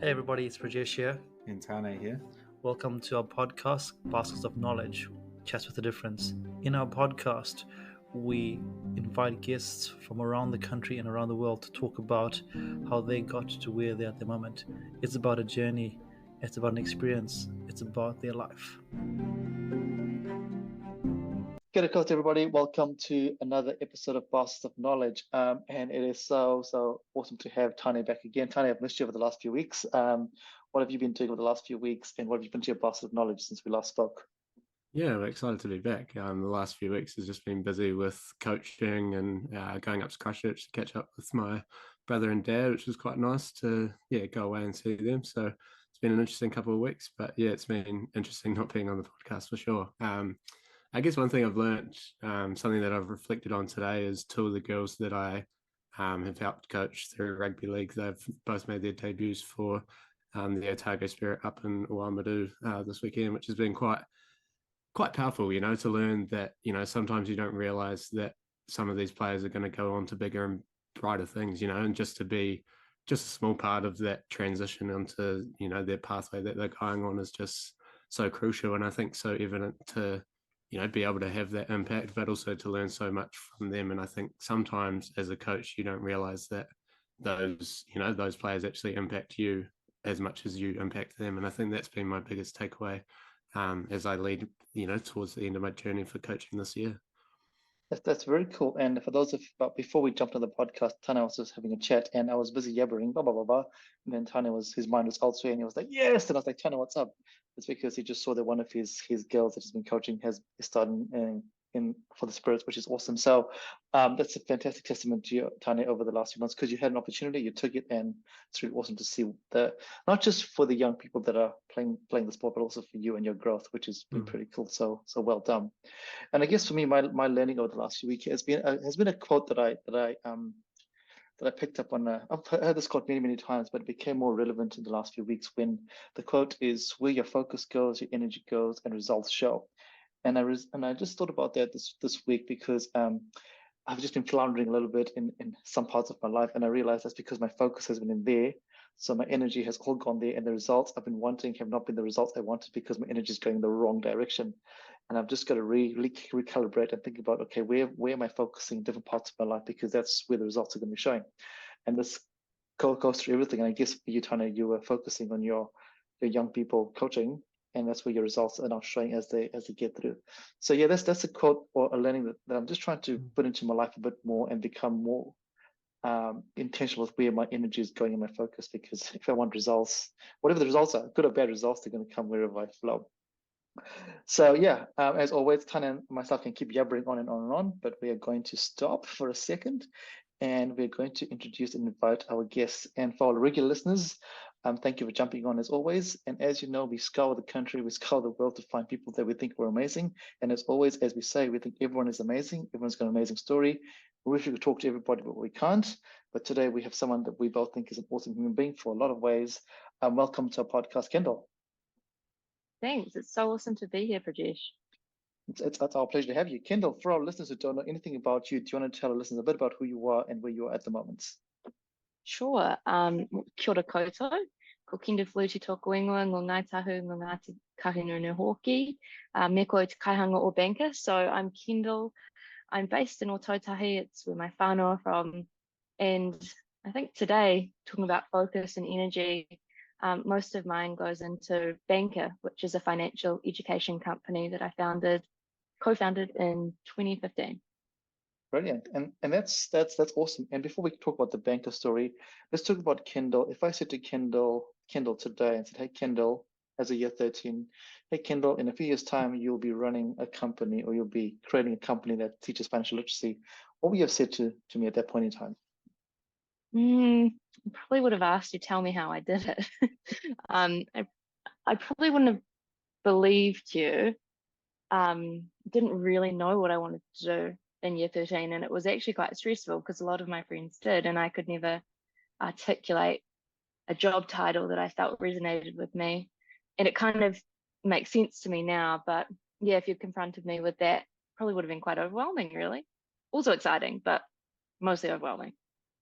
Hey everybody, it's Rajesh here. And Tane here. Welcome to our podcast, Baskets of Knowledge, Chats with a Difference. In our podcast, we invite guests from around the country and around the world to talk about how they got to where they're at the moment. It's about a journey, it's about an experience, it's about their life. Good day, everybody. Welcome to another episode of Baskets of Knowledge. And it is so awesome to have Tane back again. Tane, I've missed you over the last few weeks. What have you been doing over the last few weeks, and what have you been to your Basket of Knowledge since we last spoke? Yeah, I'm excited to be back. The last few weeks has just been busy with coaching and going up to Christchurch to catch up with my brother and dad, which was quite nice to go away and see them. So it's been an interesting couple of weeks, but yeah, it's been interesting not being on the podcast for sure. I guess one thing I've learned, something that I've reflected on today, is two of the girls that I have helped coach through rugby league. They've both made their debuts for the Otago Spirit up in Oamaru this weekend, which has been quite powerful, to learn that, sometimes you don't realize that some of these players are going to go on to bigger and brighter things, and just to be just a small part of that transition into, their pathway that they're going on is just so crucial. And I think so evident to, be able to have that impact, but also to learn so much from them. And I think sometimes as a coach, you don't realize that those players actually impact you as much as you impact them. And I think that's been my biggest takeaway as I lead, towards the end of my journey for coaching this year. That's very cool. And for those but before we jumped on the podcast, Tane was just having a chat, and I was busy yabbering, blah blah blah blah. And then Tane his mind was elsewhere, and he was like, "Yes!" And I was like, "Tane, what's up?" It's because he just saw that one of his girls that he's been coaching has started in for the Spirits, which is awesome. So that's a fantastic testament to you, Tane, over the last few months, because you had an opportunity, you took it, and it's really awesome to see not just for the young people that are playing the sport, but also for you and your growth, which has been pretty cool. So well done. And I guess for me, my learning over the last few weeks has been a quote that I picked up on. I've heard this quote many times, but it became more relevant in the last few weeks when the quote is, "Where your focus goes, your energy goes, and results show." And I just thought about that this week because I've just been floundering a little bit in some parts of my life, and I realized that's because my focus has been in there. So my energy has all gone there, and the results I've been wanting have not been the results I wanted because my energy is going in the wrong direction. And I've just got to recalibrate and think about, okay, where am I focusing in different parts of my life, because that's where the results are going to be showing. And this goes through everything. And I guess for you, Tana, you were focusing on your young people coaching, and that's where your results are now showing as they get through. So yeah, that's a quote or a learning that I'm just trying to put into my life a bit more and become more intentional with where my energy is going and my focus, because if I want results, whatever the results are, good or bad results, they're going to come wherever I flow. So yeah, as always, Tana and myself can keep yabbering on and on and on, but we are going to stop for a second, and we're going to introduce and invite our guests. And for our regular listeners, thank you for jumping on as always. And as you know, we scour the country, we scour the world to find people that we think were amazing. And as always, as we say, we think everyone is amazing. Everyone's got an amazing story. We wish we could talk to everybody, but we can't. But today we have someone that we both think is an awesome human being for a lot of ways. Welcome to our podcast, Kendall. Thanks. It's so awesome to be here, Prajesh. It's our pleasure to have you. Kendall, for our listeners who don't know anything about you, do you want to tell our listeners a bit about who you are and where you are at the moment? Sure. Kia ora koutou. Ko Kendall Flutey tōku ingoa, ngō ngai tahu, ngō Ngāti Kahungunu Hoki, me koe te kaihanga o Banqer. So I'm Kendall. I'm based in Ōtautahi. It's where my whānau are from. And I think today, talking about focus and energy, most of mine goes into Banqer, which is a financial education company that I co-founded in 2015. Brilliant, and that's awesome. And before we talk about the Banqer story, let's talk about Kendall. If I said to Kendall today and said, "Hey Kendall, as a year 13, hey Kendall, in a few years' time you'll be running a company, or you'll be creating a company that teaches financial literacy," what would you have said to me at that point in time? I probably would have asked you to tell me how I did it. I probably wouldn't have believed you. Didn't really know what I wanted to do in year 13, and it was actually quite stressful because a lot of my friends did, and I could never articulate a job title that I felt resonated with me. And it kind of makes sense to me now, but yeah, if you confronted me with that, probably would have been quite overwhelming, really. Also exciting, but mostly overwhelming.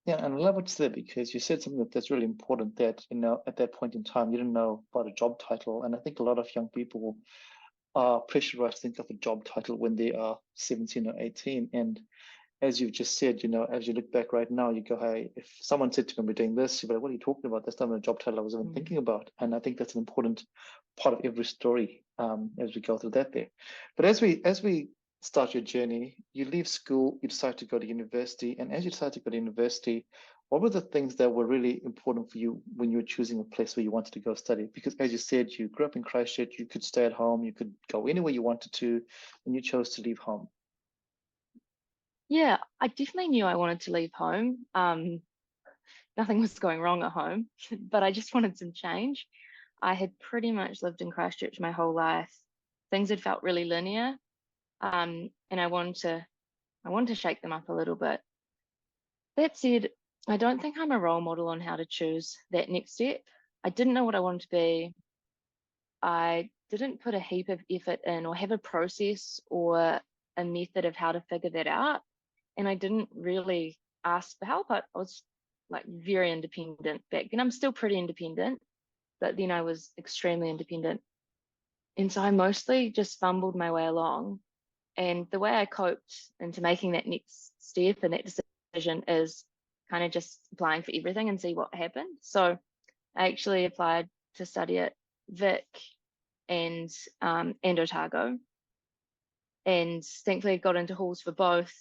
Yeah, and I love what you said, because you said something that's really important, that, at that point in time, you didn't know about a job title. And I think a lot of young people are pressurized to think of a job title when they are 17 or 18. And as you've just said, as you look back right now, you go, hey, if someone said to me, we're doing this, you'd be like, what are you talking about? That's not a job title I was even thinking about. And I think that's an important part of every story, as we go through that there. But as we start your journey, you leave school, you decide to go to university. And as you decide to go to university, what were the things that were really important for you when you were choosing a place where you wanted to go study? Because as you said, you grew up in Christchurch, you could stay at home, you could go anywhere you wanted to, and you chose to leave home. Yeah, I definitely knew I wanted to leave home. Nothing was going wrong at home, but I just wanted some change. I had pretty much lived in Christchurch my whole life. Things had felt really linear, and I wanted to shake them up a little bit. That said, I don't think I'm a role model on how to choose that next step. I didn't know what I wanted to be. I didn't put a heap of effort in or have a process or a method of how to figure that out. And I didn't really ask for help. I was like very independent back then. I'm still pretty independent, but then I was extremely independent. And so I mostly just fumbled my way along. And the way I coped into making that next step and that decision is kind of just applying for everything and see what happened. So I actually applied to study at Vic and Otago, and thankfully got into halls for both.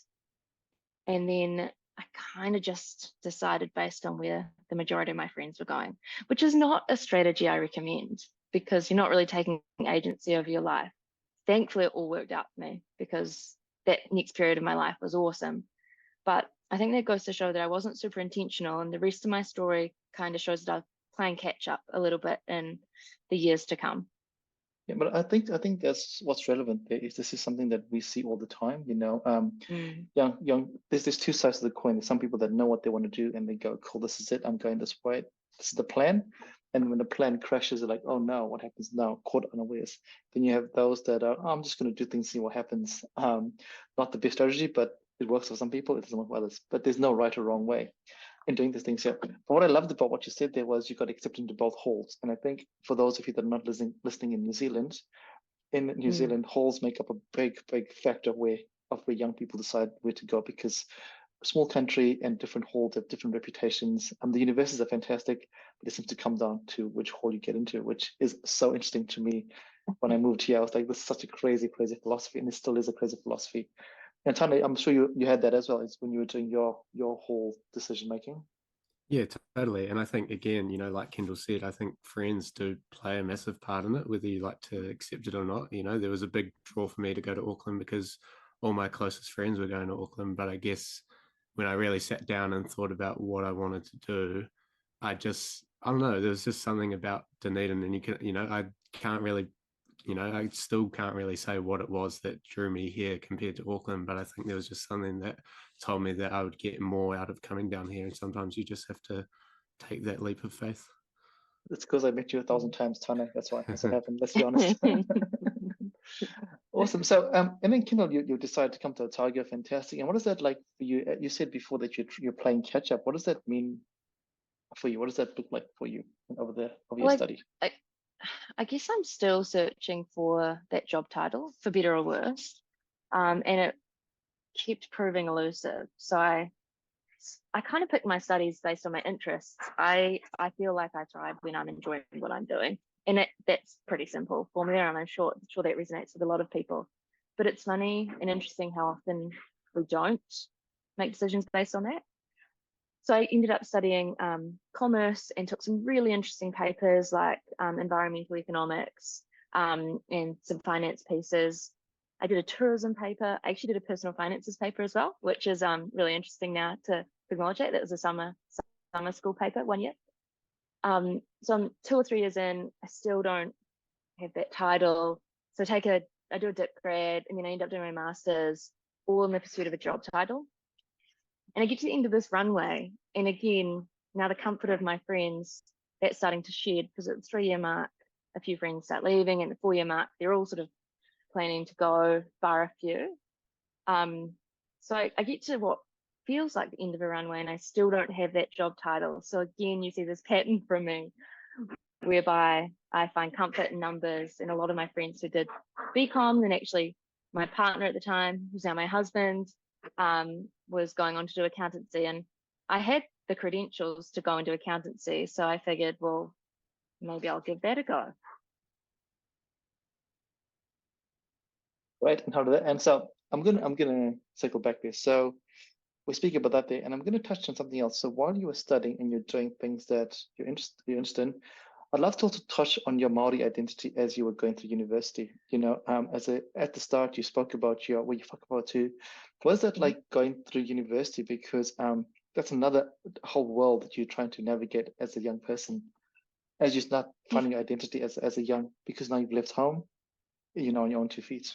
And then I kind of just decided based on where the majority of my friends were going, which is not a strategy I recommend, because you're not really taking agency over your life. Thankfully, it all worked out for me, because that next period of my life was awesome. But I think that goes to show that I wasn't super intentional, and the rest of my story kind of shows that I'm playing catch up a little bit in the years to come. Yeah, but I think that's what's relevant there, is this is something that we see all the time. Mm. Young. There's two sides of the coin. There's some people that know what they want to do and they go, cool, this is it. I'm going this way. This is the plan. And when the plan crashes, they're like, oh no, what happens now? Caught unawares. Then you have those that are, oh, I'm just going to do things, see what happens. Not the best strategy, but it works for some people. It doesn't work for others. But there's no right or wrong way in doing these things here. But what I loved about what you said there was you got accepted into both halls. And I think for those of you that are not listening in New Zealand, halls make up a big factor of where young people decide where to go, because a small country and different halls have different reputations. The universities are fantastic, but it seems to come down to which hall you get into, which is so interesting to me. When I moved here, I was like, this is such a crazy philosophy, and it still is a crazy philosophy. And Tanya, I'm sure you had that as well, as when you were doing your whole decision making. Yeah, totally. And I think, again, like Kendall said, I think friends do play a massive part in it, whether you like to accept it or not. There was a big draw for me to go to Auckland because all my closest friends were going to Auckland. But I guess when I really sat down and thought about what I wanted to do, I don't know, there was just something about Dunedin, and I can't really, I still can't really say what it was that drew me here compared to Auckland, but I think there was just something that told me that I would get more out of coming down here. And sometimes you just have to take that leap of faith. It's because I met you 1,000 times, Tane. That's why. That's what happened. Let's be honest. Awesome. So, and then Kendall, you decided to come to Otago. Fantastic. And what is that like for you? You said before that you're playing catch up. What does that mean for you? What does that look like for you over there, over your Well, study? I guess I'm still searching for that job title, for better or worse. And it kept proving elusive. So I kind of picked my studies based on my interests. I feel like I thrive when I'm enjoying what I'm doing. And that's pretty simple formula, and I'm sure that resonates with a lot of people. But it's funny and interesting how often we don't make decisions based on that. So I ended up studying commerce and took some really interesting papers like environmental economics and some finance pieces. I did a tourism paper. I actually did a personal finances paper as well, which is really interesting now to acknowledge it. That was a summer school paper 1 year. So I'm 2 or 3 years in. I still don't have that title. So I do a dip grad, and then I end up doing my master's, all in the pursuit of a job title. And I get to the end of this runway, and again, now the comfort of my friends, that's starting to shed, because at the 3-year mark, a few friends start leaving, and the 4-year mark, they're all sort of planning to go, bar a few. So I get to what feels like the end of a runway and I still don't have that job title. So again, you see this pattern from me whereby I find comfort in numbers, and a lot of my friends who did BCom, and actually my partner at the time, who's now my husband, was going on to do accountancy, and I had the credentials to go and do accountancy. So I figured, well, maybe I'll give that a go. Right, and how did that? And so I'm gonna circle back there. So we speak about that there, and I'm gonna touch on something else. So while you were studying and you're doing things that you're interested in, I'd love to also touch on your Maori identity as you were going through university. You know, at the start you spoke about your where you Whakapapa too. Was that like going through university? Because that's another whole world that you're trying to navigate as a young person, as you start finding your identity as a young, because now you've left home, you know, on your own 2 feet.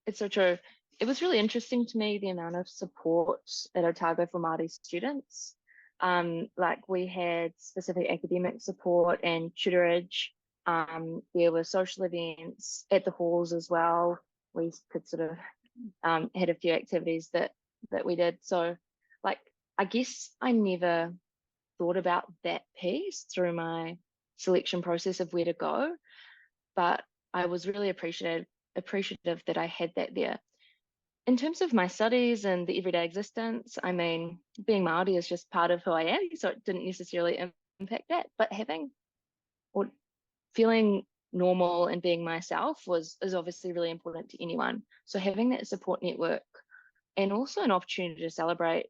It's so true. It was really interesting to me, the amount of support at Otago for Māori students. Like we had specific academic support and tutorage. There were social events at the halls as well. We could sort of had a few activities that we did. So like, I guess I never thought about that piece through my selection process of where to go, but I was really appreciative that I had that there. In terms of my studies and the everyday existence, I mean, being Māori is just part of who I am, so it didn't necessarily impact that. But having or feeling normal and being myself is obviously really important to anyone. So having that support network and also an opportunity to celebrate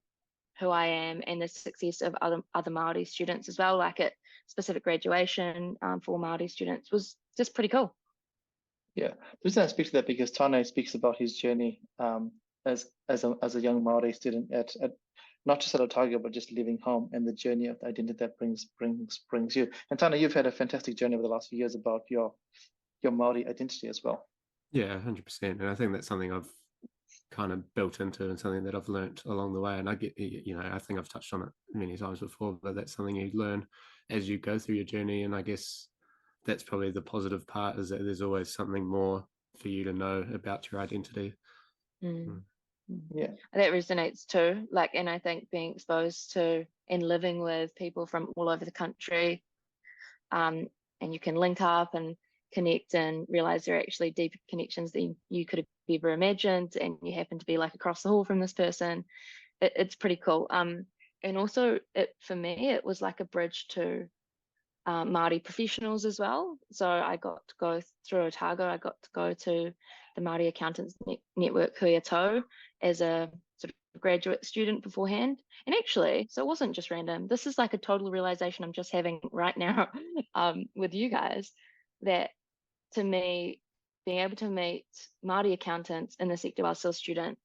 who I am and the success of other Māori students as well, like at specific graduation for Māori students, was just pretty cool. Yeah, the reason I speak to that because Tane speaks about his journey as a young Māori student at not just at Otago but just living home, and the journey of the identity that brings you. And Tane, you've had a fantastic journey over the last few years about your Māori identity as well. Yeah, 100%. And I think that's something I've kind of built into and something that I've learnt along the way. And I get, you know, I think I've touched on it many times before, but that's something you learn as you go through your journey. And I guess that's probably the positive part, is that there's always something more for you to know about your identity. Yeah, that resonates too. Like, and I think being exposed to and living with people from all over the country, and you can link up and connect and realize there are actually deeper connections that you could have ever imagined, and you happen to be like across the hall from this person. It's pretty cool. And also for me, it was like a bridge to Māori professionals as well. So I got to go through Otago. I got to go to the Māori Accountants Network Hui Tau as a sort of graduate student beforehand. And actually, so it wasn't just random. This is like a total realization I'm just having right now with you guys, that to me, being able to meet Māori accountants in the sector while still a student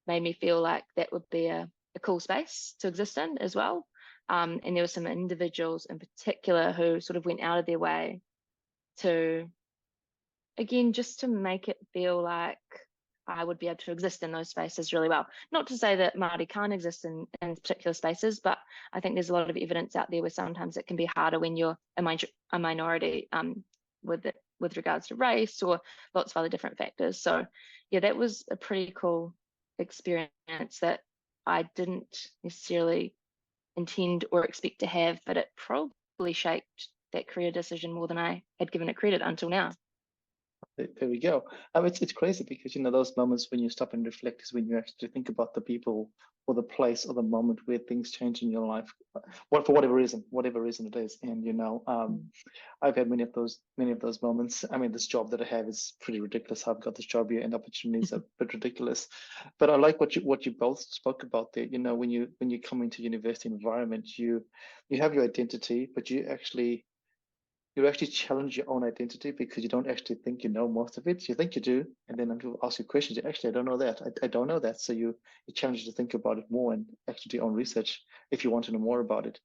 made me feel like that would be a cool space to exist in as well. And there were some individuals in particular who sort of went out of their way to, again, just to make it feel like I would be able to exist in those spaces really well. Not to say that Māori can't exist in particular spaces, but I think there's a lot of evidence out there where sometimes it can be harder when you're a minority with regards to race or lots of other different factors. So yeah, that was a pretty cool experience that I didn't necessarily intend or expect to have, but it probably shaped that career decision more than I had given it credit until now. there we go. It's crazy because, you know, those moments when you stop and reflect is when you actually think about the people or the place or the moment where things change in your life, for whatever reason it is. And you know, I've had many of those moments. I mean, this job that I have is pretty ridiculous. I've got this job here, and opportunities are a bit ridiculous. But I like what you both spoke about there. You know, when you come into university environment, you have your identity, but you actually challenge your own identity because you don't actually think you know most of it. You think you do, and then people ask you questions. Actually, I don't know that. I don't know that. So you challenge you to think about it more and actually do your own research if you want to know more about it.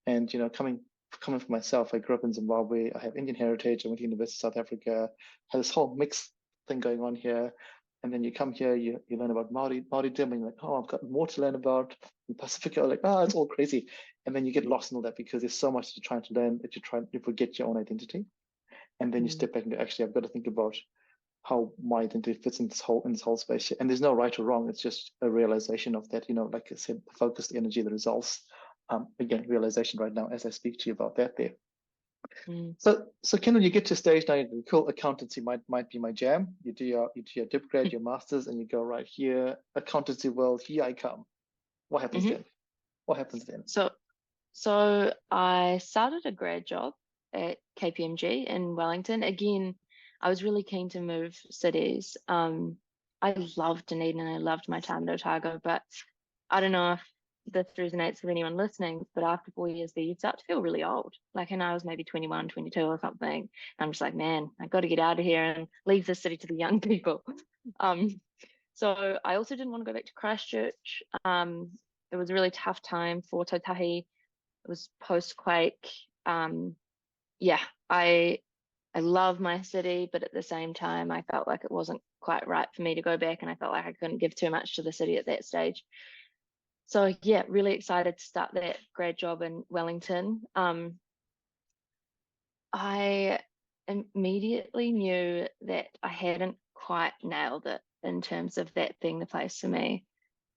And you know, coming for myself, I grew up in Zimbabwe. I have Indian heritage. I went to University of South Africa. Had this whole mixed thing going on here. And then you come here, you learn about Māoridom, and you're like, oh, I've got more to learn about. In Pacifica, like, oh, it's all crazy. And then you get lost in all that because there's so much to try to learn that you forget your own identity. And then you step back and go, actually, I've got to think about how my identity fits in this whole space here. And there's no right or wrong. It's just a realization of that, like I said, the focus, the energy, the results. Again, realization right now as I speak to you about that there. So Kendall, you get to a stage now, cool, accountancy might be my jam. You do your dip grad, your masters, and you go right here, accountancy world, here I come. What happens then? What happens then? So I started a grad job at KPMG in Wellington. Again, I was really keen to move cities. I loved Dunedin and I loved my time at Otago, but I don't know if this resonates with anyone listening, but after 4 years there, you start to feel really old. Like, and I was maybe 21, 22 or something. I'm just like, man, I got to get out of here and leave the city to the young people. So I also didn't want to go back to Christchurch. It was a really tough time for Tautahi. It was post-quake. Yeah, I love my city, but at the same time, I felt like it wasn't quite right for me to go back, and I felt like I couldn't give too much to the city at that stage. So yeah, really excited to start that grad job in Wellington. I immediately knew that I hadn't quite nailed it in terms of that being the place for me.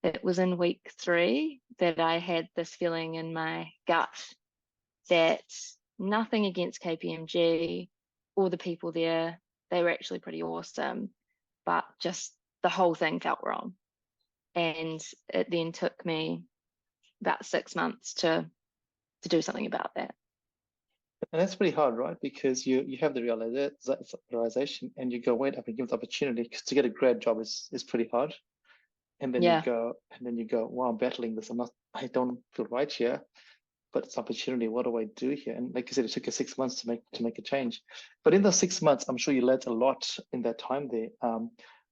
It was in week 3 that I had this feeling in my gut that nothing against KPMG or the people there, they were actually pretty awesome, but just the whole thing felt wrong. And it then took me about 6 months to do something about that. And that's pretty hard, right? Because you have the realization and you go, wait, I've been given the opportunity, because to get a grad job is pretty hard. And then you go, wow, I'm battling this. I don't feel right here, but it's opportunity. What do I do here? And like you said, it took you 6 months to make a change. But in those 6 months, I'm sure you learned a lot in that time there.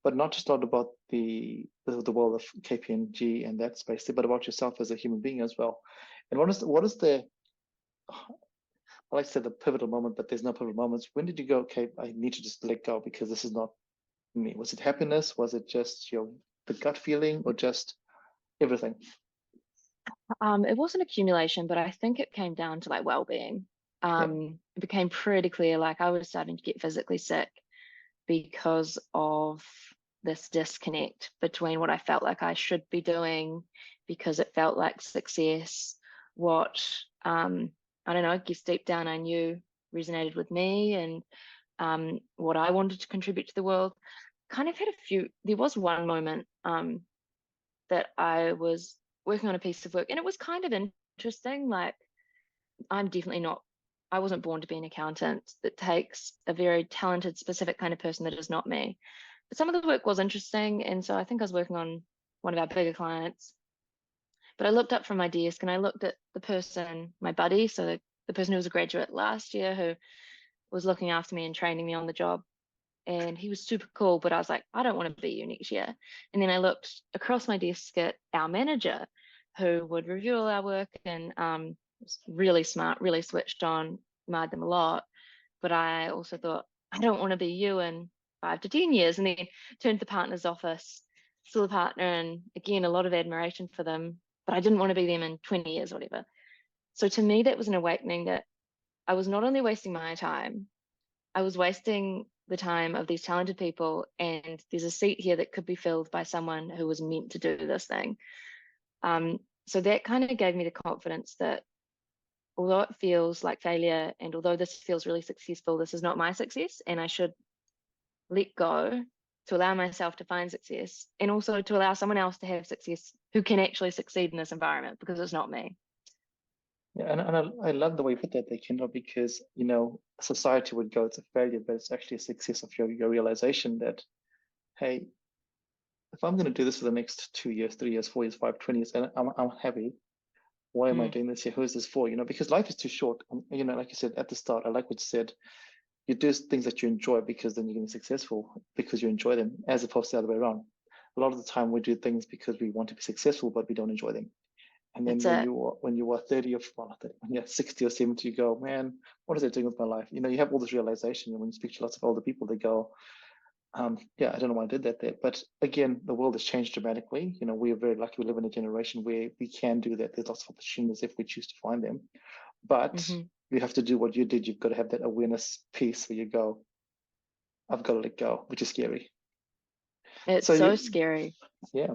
But not just not about the world of KPMG and that space there, but about yourself as a human being as well. And what is the I like to say the pivotal moment, but there's no pivotal moments. When did you go, okay, I need to just let go because this is not me? Was it happiness? Was it just the gut feeling, or just everything? It was an accumulation, but I think it came down to like well-being. It became pretty clear, like I was starting to get physically sick because of this disconnect between what I felt like I should be doing, because it felt like success, what I don't know, I guess deep down I knew resonated with me, and what I wanted to contribute to the world. Kind of had there was one moment that I was working on a piece of work, and it was kind of interesting. Like, I wasn't born to be an accountant. That takes a very talented, specific kind of person that is not me. But some of the work was interesting, and so I think I was working on one of our bigger clients. But I looked up from my desk and I looked at the person, my buddy, so the person who was a graduate last year, who was looking after me and training me on the job. And he was super cool, but I was like, I don't want to be you next year. And then I looked across my desk at our manager, who would review all our work, and was really smart, really switched on, admired them a lot. But I also thought, I don't want to be you in 5 to 10 years. And then turned to the partner's office, saw the partner, and again, a lot of admiration for them, but I didn't want to be them in 20 years or whatever. So to me, that was an awakening that I was not only wasting my time, I was wasting the time of these talented people, and there's a seat here that could be filled by someone who was meant to do this thing. So that kind of gave me the confidence that although it feels like failure, and although this feels really successful, this is not my success, and I should let go to allow myself to find success, and also to allow someone else to have success who can actually succeed in this environment, because it's not me. Yeah, and I love the way you put that there, Kendall, because society would go, it's a failure, but it's actually a success of your realization that, hey, if I'm going to do this for the next 2 years, 3 years, 4 years, 5, 20 years, and I'm happy, why am I doing this here? Who is this for? Because life is too short. Like you said at the start, I like what you said. You do things that you enjoy, because then you're going to be successful because you enjoy them, as opposed to the other way around. A lot of the time we do things because we want to be successful, but we don't enjoy them. And then when you are 30 or when you're 60 or 70, you go, man, what is it doing with my life? You have all this realization. And when you speak to lots of older people, they go, yeah, I don't know why I did that there. But again, the world has changed dramatically. We are very lucky. We live in a generation where we can do that. There's lots of opportunities if we choose to find them. But you have to do what you did. You've got to have that awareness piece where you go, I've got to let go, which is scary. It's So so scary. yeah.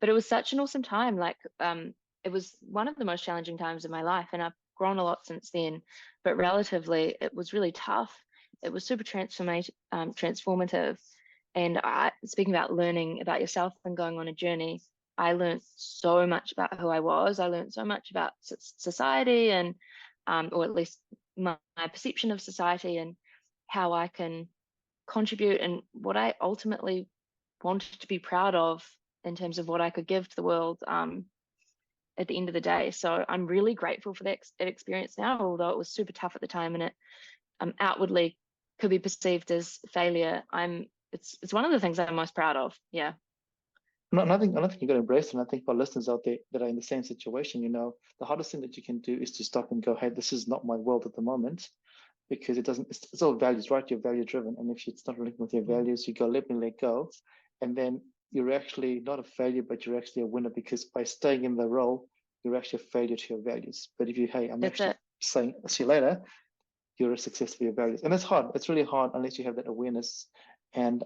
But it was such an awesome time. Like, it was one of the most challenging times of my life, and I've grown a lot since then. But relatively, it was really tough. It was super transformative. And speaking about learning about yourself and going on a journey, I learned so much about who I was. I learned so much about society and, or at least my perception of society and how I can contribute and what I ultimately wanted to be proud of in terms of what I could give to the world at the end of the day. So I'm really grateful for that experience now, although it was super tough at the time and it outwardly could be perceived as failure. It's one of the things I'm most proud of. Yeah. No, I think you got to embrace it. And I think for listeners out there that are in the same situation, the hardest thing that you can do is to stop and go, hey, this is not my world at the moment, because it's all values, right? You're value driven. And if it's not linking with your values, you go, let me let go. And then you're actually not a failure, but you're actually a winner, because by staying in the role, you're actually a failure to your values. But if you, hey, I'm That's actually it. saying, see you later, you're a success for your values. And it's hard. It's really hard unless you have that awareness. And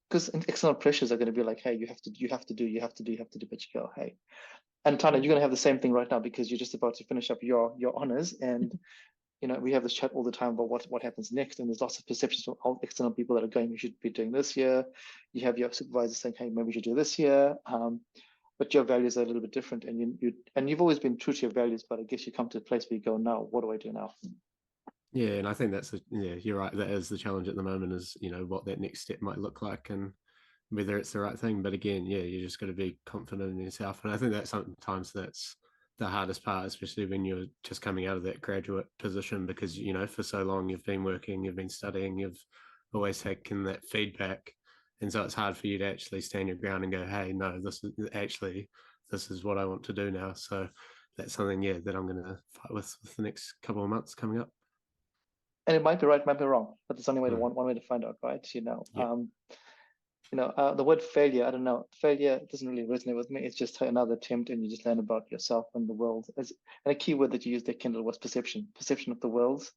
because external pressures are going to be like, hey, you have to do, but you go, hey. And Tana, you're going to have the same thing right now, because you're just about to finish up your honors. And we have this chat all the time about what happens next, and there's lots of perceptions from all external people that are going, you should be doing this here. You have your supervisor saying, hey, maybe you should do this here. But your values are a little bit different, and you've always been true to your values, but I guess you come to a place where you go, now what do I do now? Yeah, and I think you're right. That is the challenge at the moment, is what that next step might look like and whether it's the right thing. But again, yeah, you just got to be confident in yourself. And I think that sometimes that's the hardest part, especially when you're just coming out of that graduate position, because for so long you've been working, you've been studying, you've always taken that feedback, and so it's hard for you to actually stand your ground and go, hey, no, this is what I want to do now. So that's something, that I'm going to fight with the next couple of months coming up. And it might be right, might be wrong, but there's only one way to find out, right? Yeah. The word failure, I don't know. Failure doesn't really resonate with me. It's just another attempt, and you just learn about yourself and the world. And a key word that you used there, Kendall, was perception of the world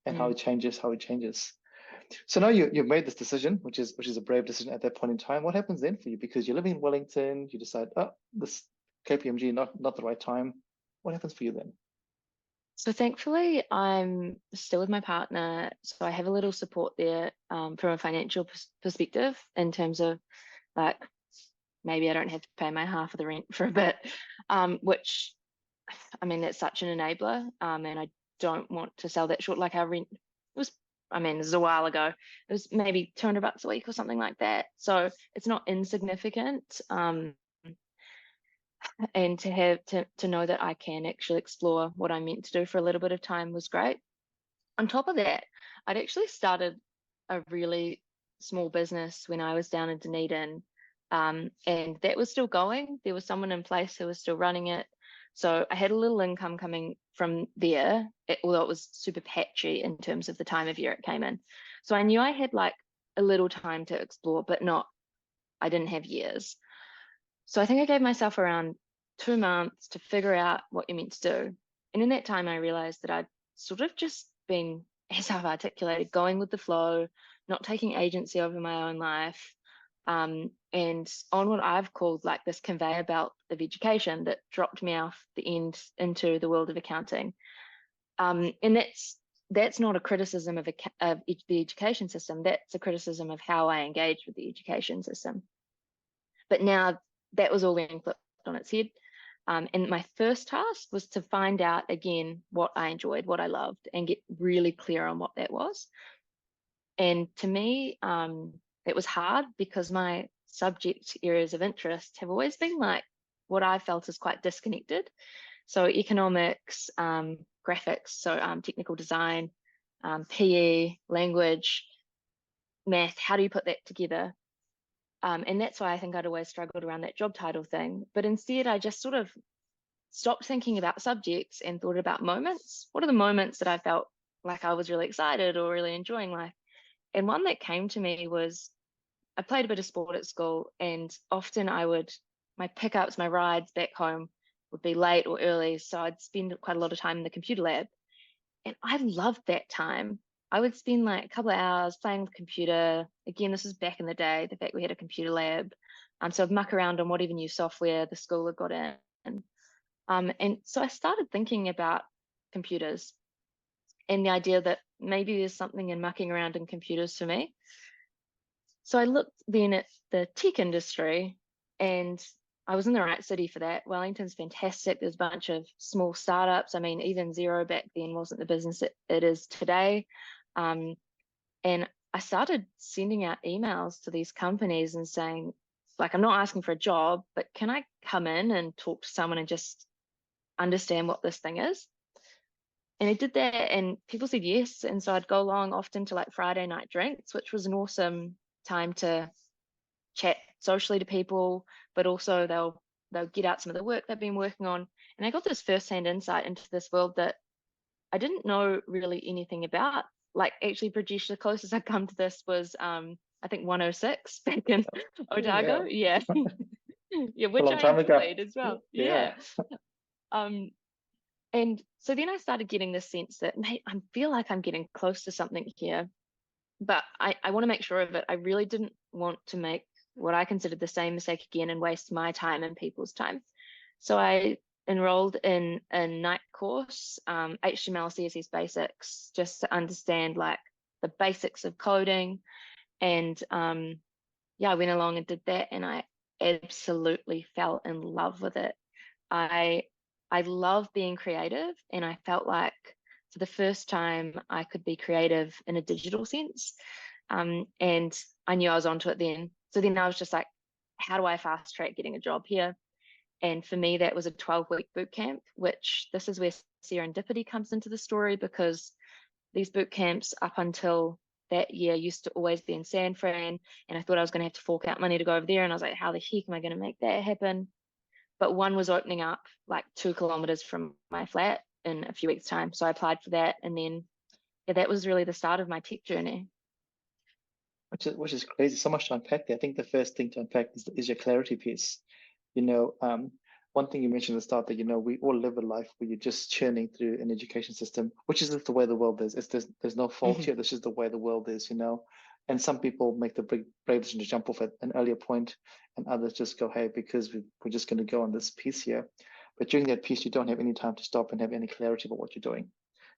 and how it changes. So now you've made this decision, which is a brave decision at that point in time. What happens then for you? Because you're living in Wellington, you decide, this KPMG, not the right time. What happens for you then? So thankfully, I'm still with my partner, so I have a little support there from a financial perspective, in terms of, like, maybe I don't have to pay my half of the rent for a bit, which, I mean, that's such an enabler, and I don't want to sell that short. Like, our rent was, this is a while ago, it was maybe $200 a week or something like that, so it's not insignificant. And to have to know that I can actually explore what I'm meant to do for a little bit of time was great. On top of that, I'd actually started a really small business when I was down in Dunedin, and that was still going. There was someone in place who was still running it, so I had a little income coming from there, although it was super patchy in terms of the time of year it came in. So I knew I had like a little time to explore, but I didn't have years. So I think I gave myself around 2 months to figure out what you're meant to do. And in that time, I realized that I'd sort of just been, as I've articulated, going with the flow, not taking agency over my own life, and on what I've called like this conveyor belt of education that dropped me off the end into the world of accounting. And that's not a criticism of the education system. That's a criticism of how I engage with the education system. But now that was all being flipped on its head. And my first task was to find out again what I enjoyed, what I loved, and get really clear on what that was. And to me, it was hard because my subject areas of interest have always been like what I felt is quite disconnected. So economics, graphics, so technical design, PE, language, math, how do you put that together? And that's why I think I'd always struggled around that job title thing. But instead, I just sort of stopped thinking about subjects and thought about moments. What are the moments that I felt like I was really excited or really enjoying life? And one that came to me was, I played a bit of sport at school, and often my pickups, my rides back home would be late or early. So I'd spend quite a lot of time in the computer lab. And I loved that time. I would spend like a couple of hours playing with the computer. Again, this is back in the day, the fact we had a computer lab. So I'd muck around on whatever new software the school had got in. And so I started thinking about computers and the idea that maybe there's something in mucking around in computers for me. So I looked then at the tech industry, and I was in the right city for that. Wellington's fantastic. There's a bunch of small startups. I mean, even Xero back then wasn't the business it is today. And I started sending out emails to these companies and saying, like, I'm not asking for a job, but can I come in and talk to someone and just understand what this thing is? And I did that, and people said yes. And so I'd go along often to like Friday night drinks, which was an awesome time to chat socially to people, but also they'll get out some of the work they've been working on. And I got this firsthand insight into this world that I didn't know really anything about. Like, actually, Prajesh, the closest I'd come to this was I think 106 back in Otago. Yeah. Yeah, A which long I time ago. enjoyed as well. Yeah. Um, and so then I started getting this sense that, mate, I feel like I'm getting close to something here, but I want to make sure of it. I really didn't want to make what I considered the same mistake again and waste my time and people's time. So I enrolled in a night course, HTML, CSS basics, just to understand like the basics of coding. And yeah, I went along and did that, and I absolutely fell in love with it. I I love being creative, and I felt like for the first time I could be creative in a digital sense. And I knew I was onto it then. So then I was just like, how do I fast track getting a job here? And for me, that was a 12-week boot camp, which this is where serendipity comes into the story, because these boot camps up until that year used to always be in San Fran. And I thought I was going to have to fork out money to go over there. And I was like, how the heck am I going to make that happen? But one was opening up like 2 kilometers from my flat in a few weeks' time. So I applied for that. And then, yeah, that was really the start of my tech journey. Which is crazy. So much to unpack there. I think the first thing to unpack is your clarity piece. You know, one thing you mentioned at the start that, you know, we all live a life where you're just churning through an education system, which is just the way the world is. There's no fault here. This is the way the world is, you know. And some people make the brave decision to jump off at an earlier point, and others just go, hey, because we're just going to go on this piece here. But during that piece, you don't have any time to stop and have any clarity about what you're doing.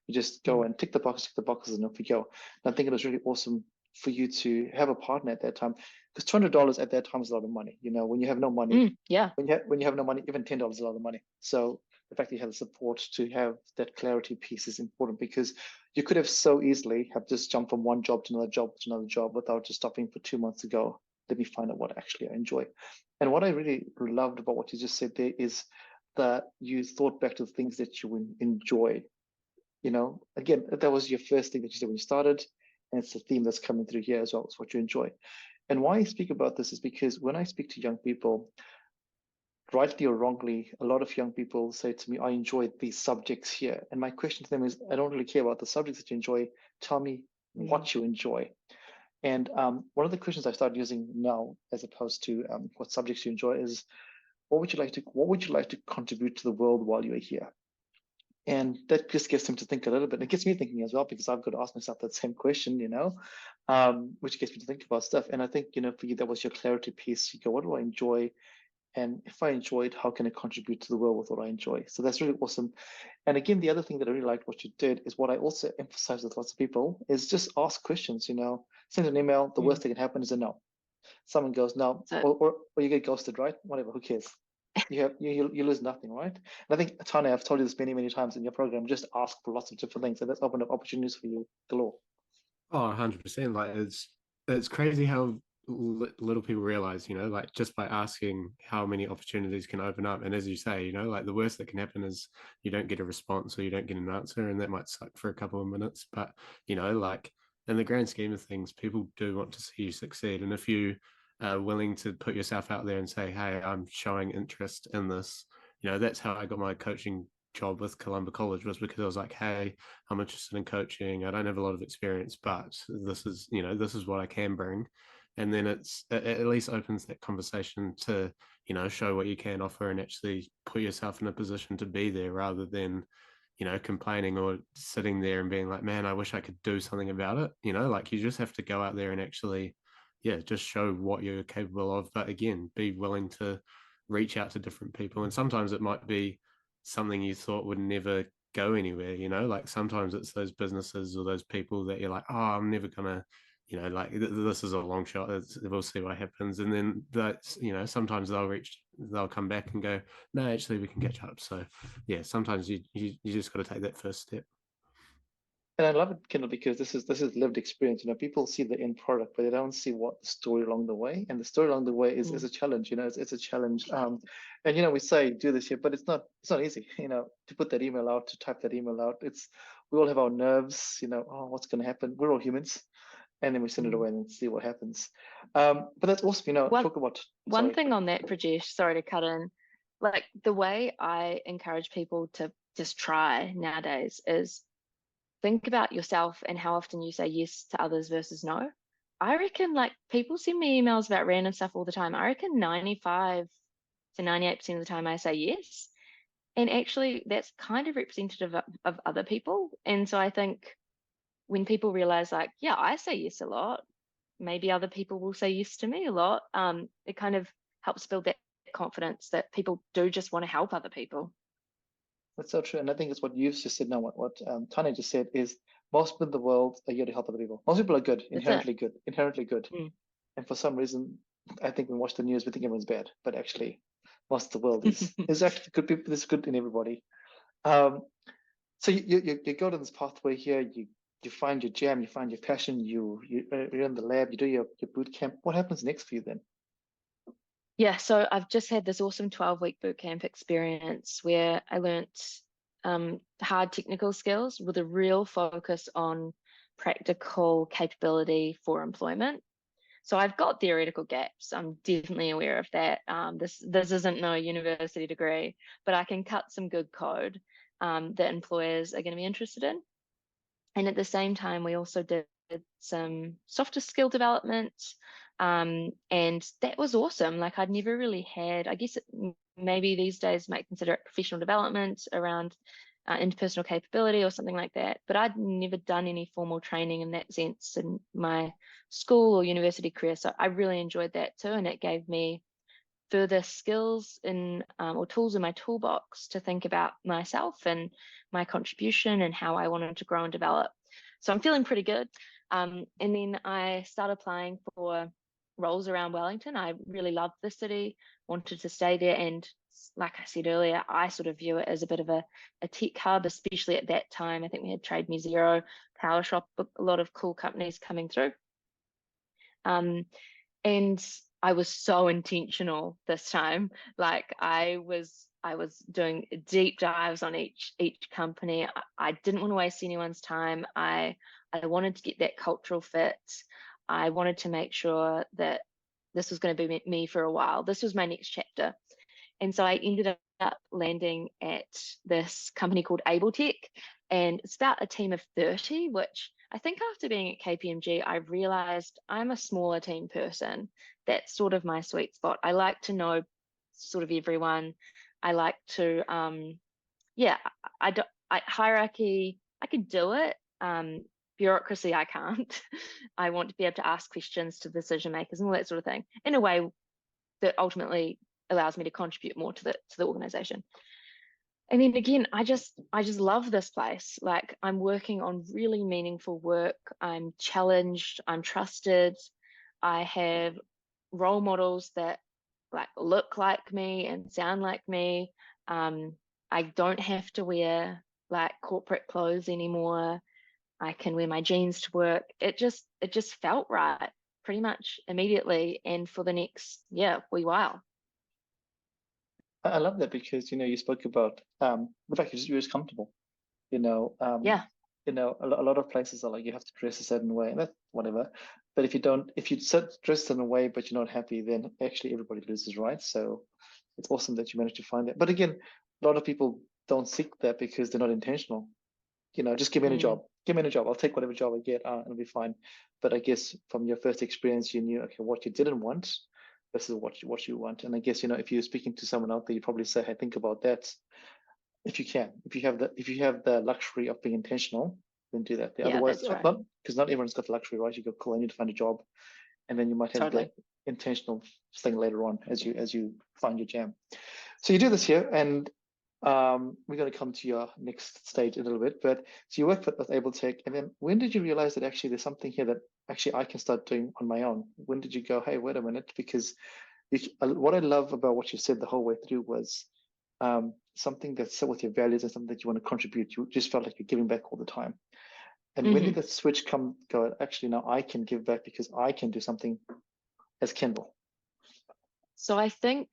You just go and tick the boxes, and off you go. And I think it was really awesome for you to have a partner at that time, because $200 at that time is a lot of money. You know, when you have no money, Yeah. when you have no money, even $10 is a lot of money. So the fact that you have the support to have that clarity piece is important, because you could have so easily have just jumped from one job to another job to another job without just stopping for 2 months to go, let me find out what actually I enjoy. And what I really loved about what you just said there is that you thought back to the things that you enjoy. You know, again, that was your first thing that you said when you started, and it's a theme that's coming through here as well. It's what you enjoy. And why I speak about this is because when I speak to young people, rightly or wrongly, a lot of young people say to me, I enjoy these subjects here. And my question to them is, I don't really care about the subjects that you enjoy. Tell me what you enjoy. And one of the questions I started using now, as opposed to what subjects you enjoy, is what would you like to contribute to the world while you're here? And that just gets them to think a little bit. And it gets me thinking as well, because I've got to ask myself that same question, you know, which gets me to think about stuff. And I think, you know, for you, that was your clarity piece. You go, what do I enjoy? And if I enjoy it, how can I contribute to the world with what I enjoy? So that's really awesome. And again, the other thing that I really liked what you did is what I also emphasize with lots of people is just ask questions, you know, send an email. The worst thing that can happen is a no. Someone goes no, or you get ghosted, right? Whatever, who cares? You lose nothing, right? And I think, Tanya, I've told you this many times in your program, just ask for lots of different things, and that's opened up opportunities for you galore. Oh, 100%. Like it's crazy how little people realize, you know, like just by asking how many opportunities can open up. And as you say, you know, like the worst that can happen is you don't get a response or you don't get an answer, and that might suck for a couple of minutes. But, you know, like in the grand scheme of things, people do want to see you succeed. And if you are willing to put yourself out there and say, hey, I'm showing interest in this, you know, that's how I got my coaching job with Columba College, was because I was like, hey, I'm interested in coaching. I don't have a lot of experience, but this is, you know, this is what I can bring. And then it at least opens that conversation to, you know, show what you can offer and actually put yourself in a position to be there, rather than, complaining or sitting there and being like, man, I wish I could do something about it. Like you just have to go out there and actually, just show what you're capable of. But again, be willing to reach out to different people. And sometimes it might be something you thought would never go anywhere, like sometimes it's those businesses or those people that you're like, oh, I'm never gonna, like this is a long shot. We'll see what happens. And then that's, sometimes they'll come back and go, no, actually we can catch up. So yeah, sometimes you just got to take that first step. And I love it, Kendall, because this is lived experience. People see the end product, but they don't see what the story along the way. And the story along the way is a challenge. It's a challenge. And we say do this here, but it's not easy. To put that email out, to type that email out. We all have our nerves. Oh, what's going to happen? We're all humans, and then we send it away and see what happens. But that's awesome. Talk about one thing on that, Prajesh. Sorry to cut in. Like the way I encourage people to just try nowadays is, think about yourself and how often you say yes to others versus no. I reckon like people send me emails about random stuff all the time. I reckon 95 to 98% of the time I say yes. And actually that's kind of representative of other people. And so I think when people realize like, yeah, I say yes a lot, maybe other people will say yes to me a lot. It kind of helps build that confidence that people do just want to help other people. That's so true. And I think it's what you've just said now, what Tanya just said is most people in the world are here to help other people. Most people are good, inherently good. And for some reason, I think when we watch the news, we think everyone's bad, but actually most of the world is actually good people. There's good in everybody. So you go down this pathway here, you find your jam, you find your passion, you're in the lab, you do your boot camp. What happens next for you then? Yeah, so I've just had this awesome 12-week bootcamp experience where I learnt hard technical skills with a real focus on practical capability for employment. So I've got theoretical gaps. I'm definitely aware of that. This isn't no university degree, but I can cut some good code that employers are going to be interested in. And at the same time, we also did some softer skill development. And that was awesome. Like I'd never really had, I guess maybe these days might consider it professional development around interpersonal capability or something like that. But I'd never done any formal training in that sense in my school or university career. So I really enjoyed that too. And it gave me further skills in or tools in my toolbox to think about myself and my contribution and how I wanted to grow and develop. So I'm feeling pretty good. And then I started applying for roles around Wellington. I really loved the city, wanted to stay there. And like I said earlier, I sort of view it as a bit of a tech hub, especially at that time. I think we had Trade Me Zero, Power Shop, a lot of cool companies coming through. And I was so intentional this time. Like I was doing deep dives on each company. I didn't want to waste anyone's time. I wanted to get that cultural fit. I wanted to make sure that this was going to be me for a while. This was my next chapter. And so I ended up landing at this company called AbleTech, and it's about a team of 30, which I think after being at KPMG, I realized I'm a smaller team person. That's sort of my sweet spot. I like to know sort of everyone. I like to, hierarchy, I could do it. Bureaucracy, I can't. I want to be able to ask questions to decision makers and all that sort of thing in a way that ultimately allows me to contribute more to the organization. And then again, I just love this place. Like I'm working on really meaningful work. I'm challenged. I'm trusted. I have role models that like look like me and sound like me. I don't have to wear like corporate clothes anymore. I can wear my jeans to work. It just felt right pretty much immediately and for the next wee while. I love that because you spoke about the fact you're just comfortable. A lot of places are like you have to dress a certain way, and that's whatever. But if you dress a certain way but you're not happy, then actually everybody loses, right? So it's awesome that you managed to find that. But again, a lot of people don't seek that because they're not intentional. Just give me a job. Give me a job. I'll take whatever job I get, and it'll be fine. But I guess from your first experience, you knew what you didn't want versus what you want. And I guess if you're speaking to someone out there, you probably say, "Hey, think about that." if you can. If you have the luxury of being intentional, then do that. Yeah, Otherwise, that's right. not because not everyone's got the luxury, right? You go, cool, I need to find a job, and then you might have Totally. the intentional thing later on as you find your jam. So you do this here, and we're going to come to your next stage a little bit. But so you work with Able Tech, and then when did you realize that actually there's something here that actually I can start doing on my own? When did you go, hey, wait a minute? Because what I love about what you said the whole way through was something that's set with your values and something that you want to contribute. You just felt like you're giving back all the time. And when did that switch go, actually, now I can give back because I can do something as Kendall? So I think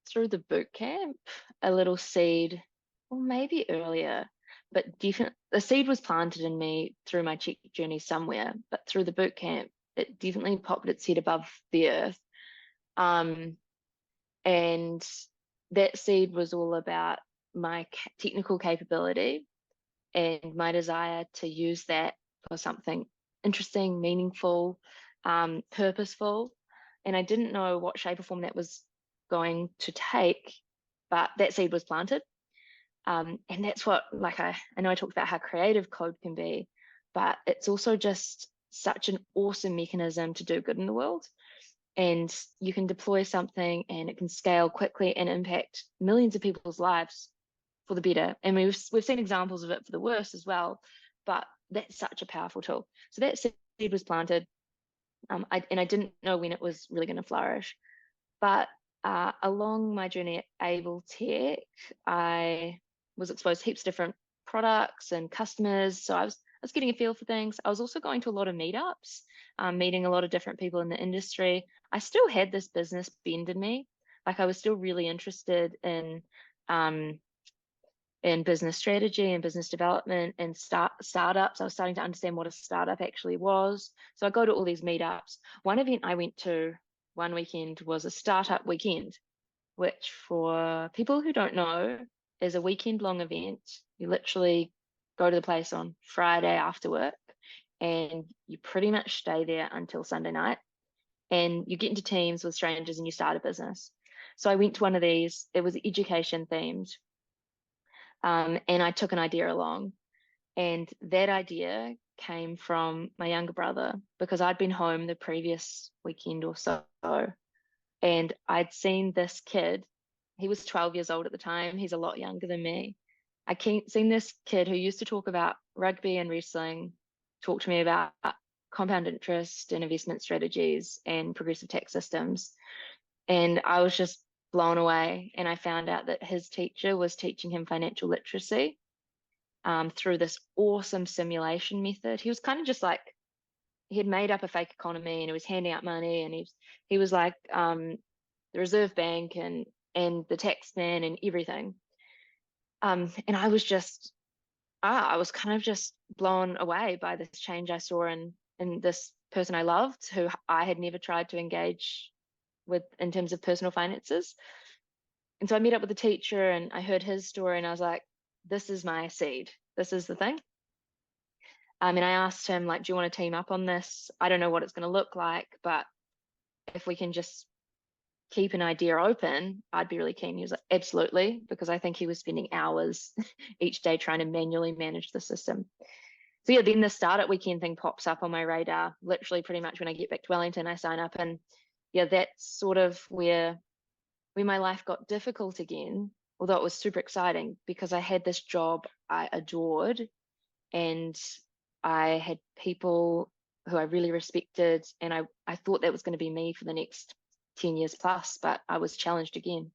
through the boot camp, a little seed, or maybe earlier, but definitely the seed was planted in me through my Czech journey somewhere, but through the boot camp, it definitely popped its head above the earth. And that seed was all about my technical capability and my desire to use that for something interesting, meaningful, purposeful. And I didn't know what shape or form that was going to take, but that seed was planted. And that's what, like, I know I talked about how creative code can be, but it's also just such an awesome mechanism to do good in the world. And you can deploy something and it can scale quickly and impact millions of people's lives for the better. And we've seen examples of it for the worse as well, but that's such a powerful tool. So that seed was planted, and I didn't know when it was really going to flourish. But along my journey at Able Tech, I was exposed to heaps of different products and customers. So I was getting a feel for things. I was also going to a lot of meetups, meeting a lot of different people in the industry. I still had this business bend in me. Like, I was still really interested in business strategy and business development and startups. I was starting to understand what a startup actually was. So I go to all these meetups. One event I went to one weekend was a startup weekend, which, for people who don't know, is a weekend long event. You literally go to the place on Friday after work and you pretty much stay there until Sunday night, and you get into teams with strangers and you start a business. So I went to one of these. It was education themed. And I took an idea along, and that idea came from my younger brother, because I'd been home the previous weekend or so, and I'd seen this kid. He was 12 years old at the time. He's a lot younger than me. Seen this kid who used to talk about rugby and wrestling, talk to me about compound interest and investment strategies and progressive tax systems. And I was just blown away. And I found out that his teacher was teaching him financial literacy through this awesome simulation method. He was kind of just like, he had made up a fake economy and he was handing out money, and he was like the Reserve Bank and the tax man and everything. And I was kind of just blown away by this change I saw in this person I loved, who I had never tried to engage with in terms of personal finances. And so I met up with the teacher and I heard his story, and I was like, this is my seed. This is the thing. And I asked him, like, do you want to team up on this? I don't know what it's going to look like, but if we can just keep an idea open, I'd be really keen. He was like, absolutely, because I think he was spending hours each day trying to manually manage the system. So yeah, then the startup weekend thing pops up on my radar, literally pretty much when I get back to Wellington, I sign up, and yeah, that's sort of where my life got difficult again, although it was super exciting because I had this job I adored and I had people who I really respected, and I thought that was going to be me for the next 10 years plus, but I was challenged again.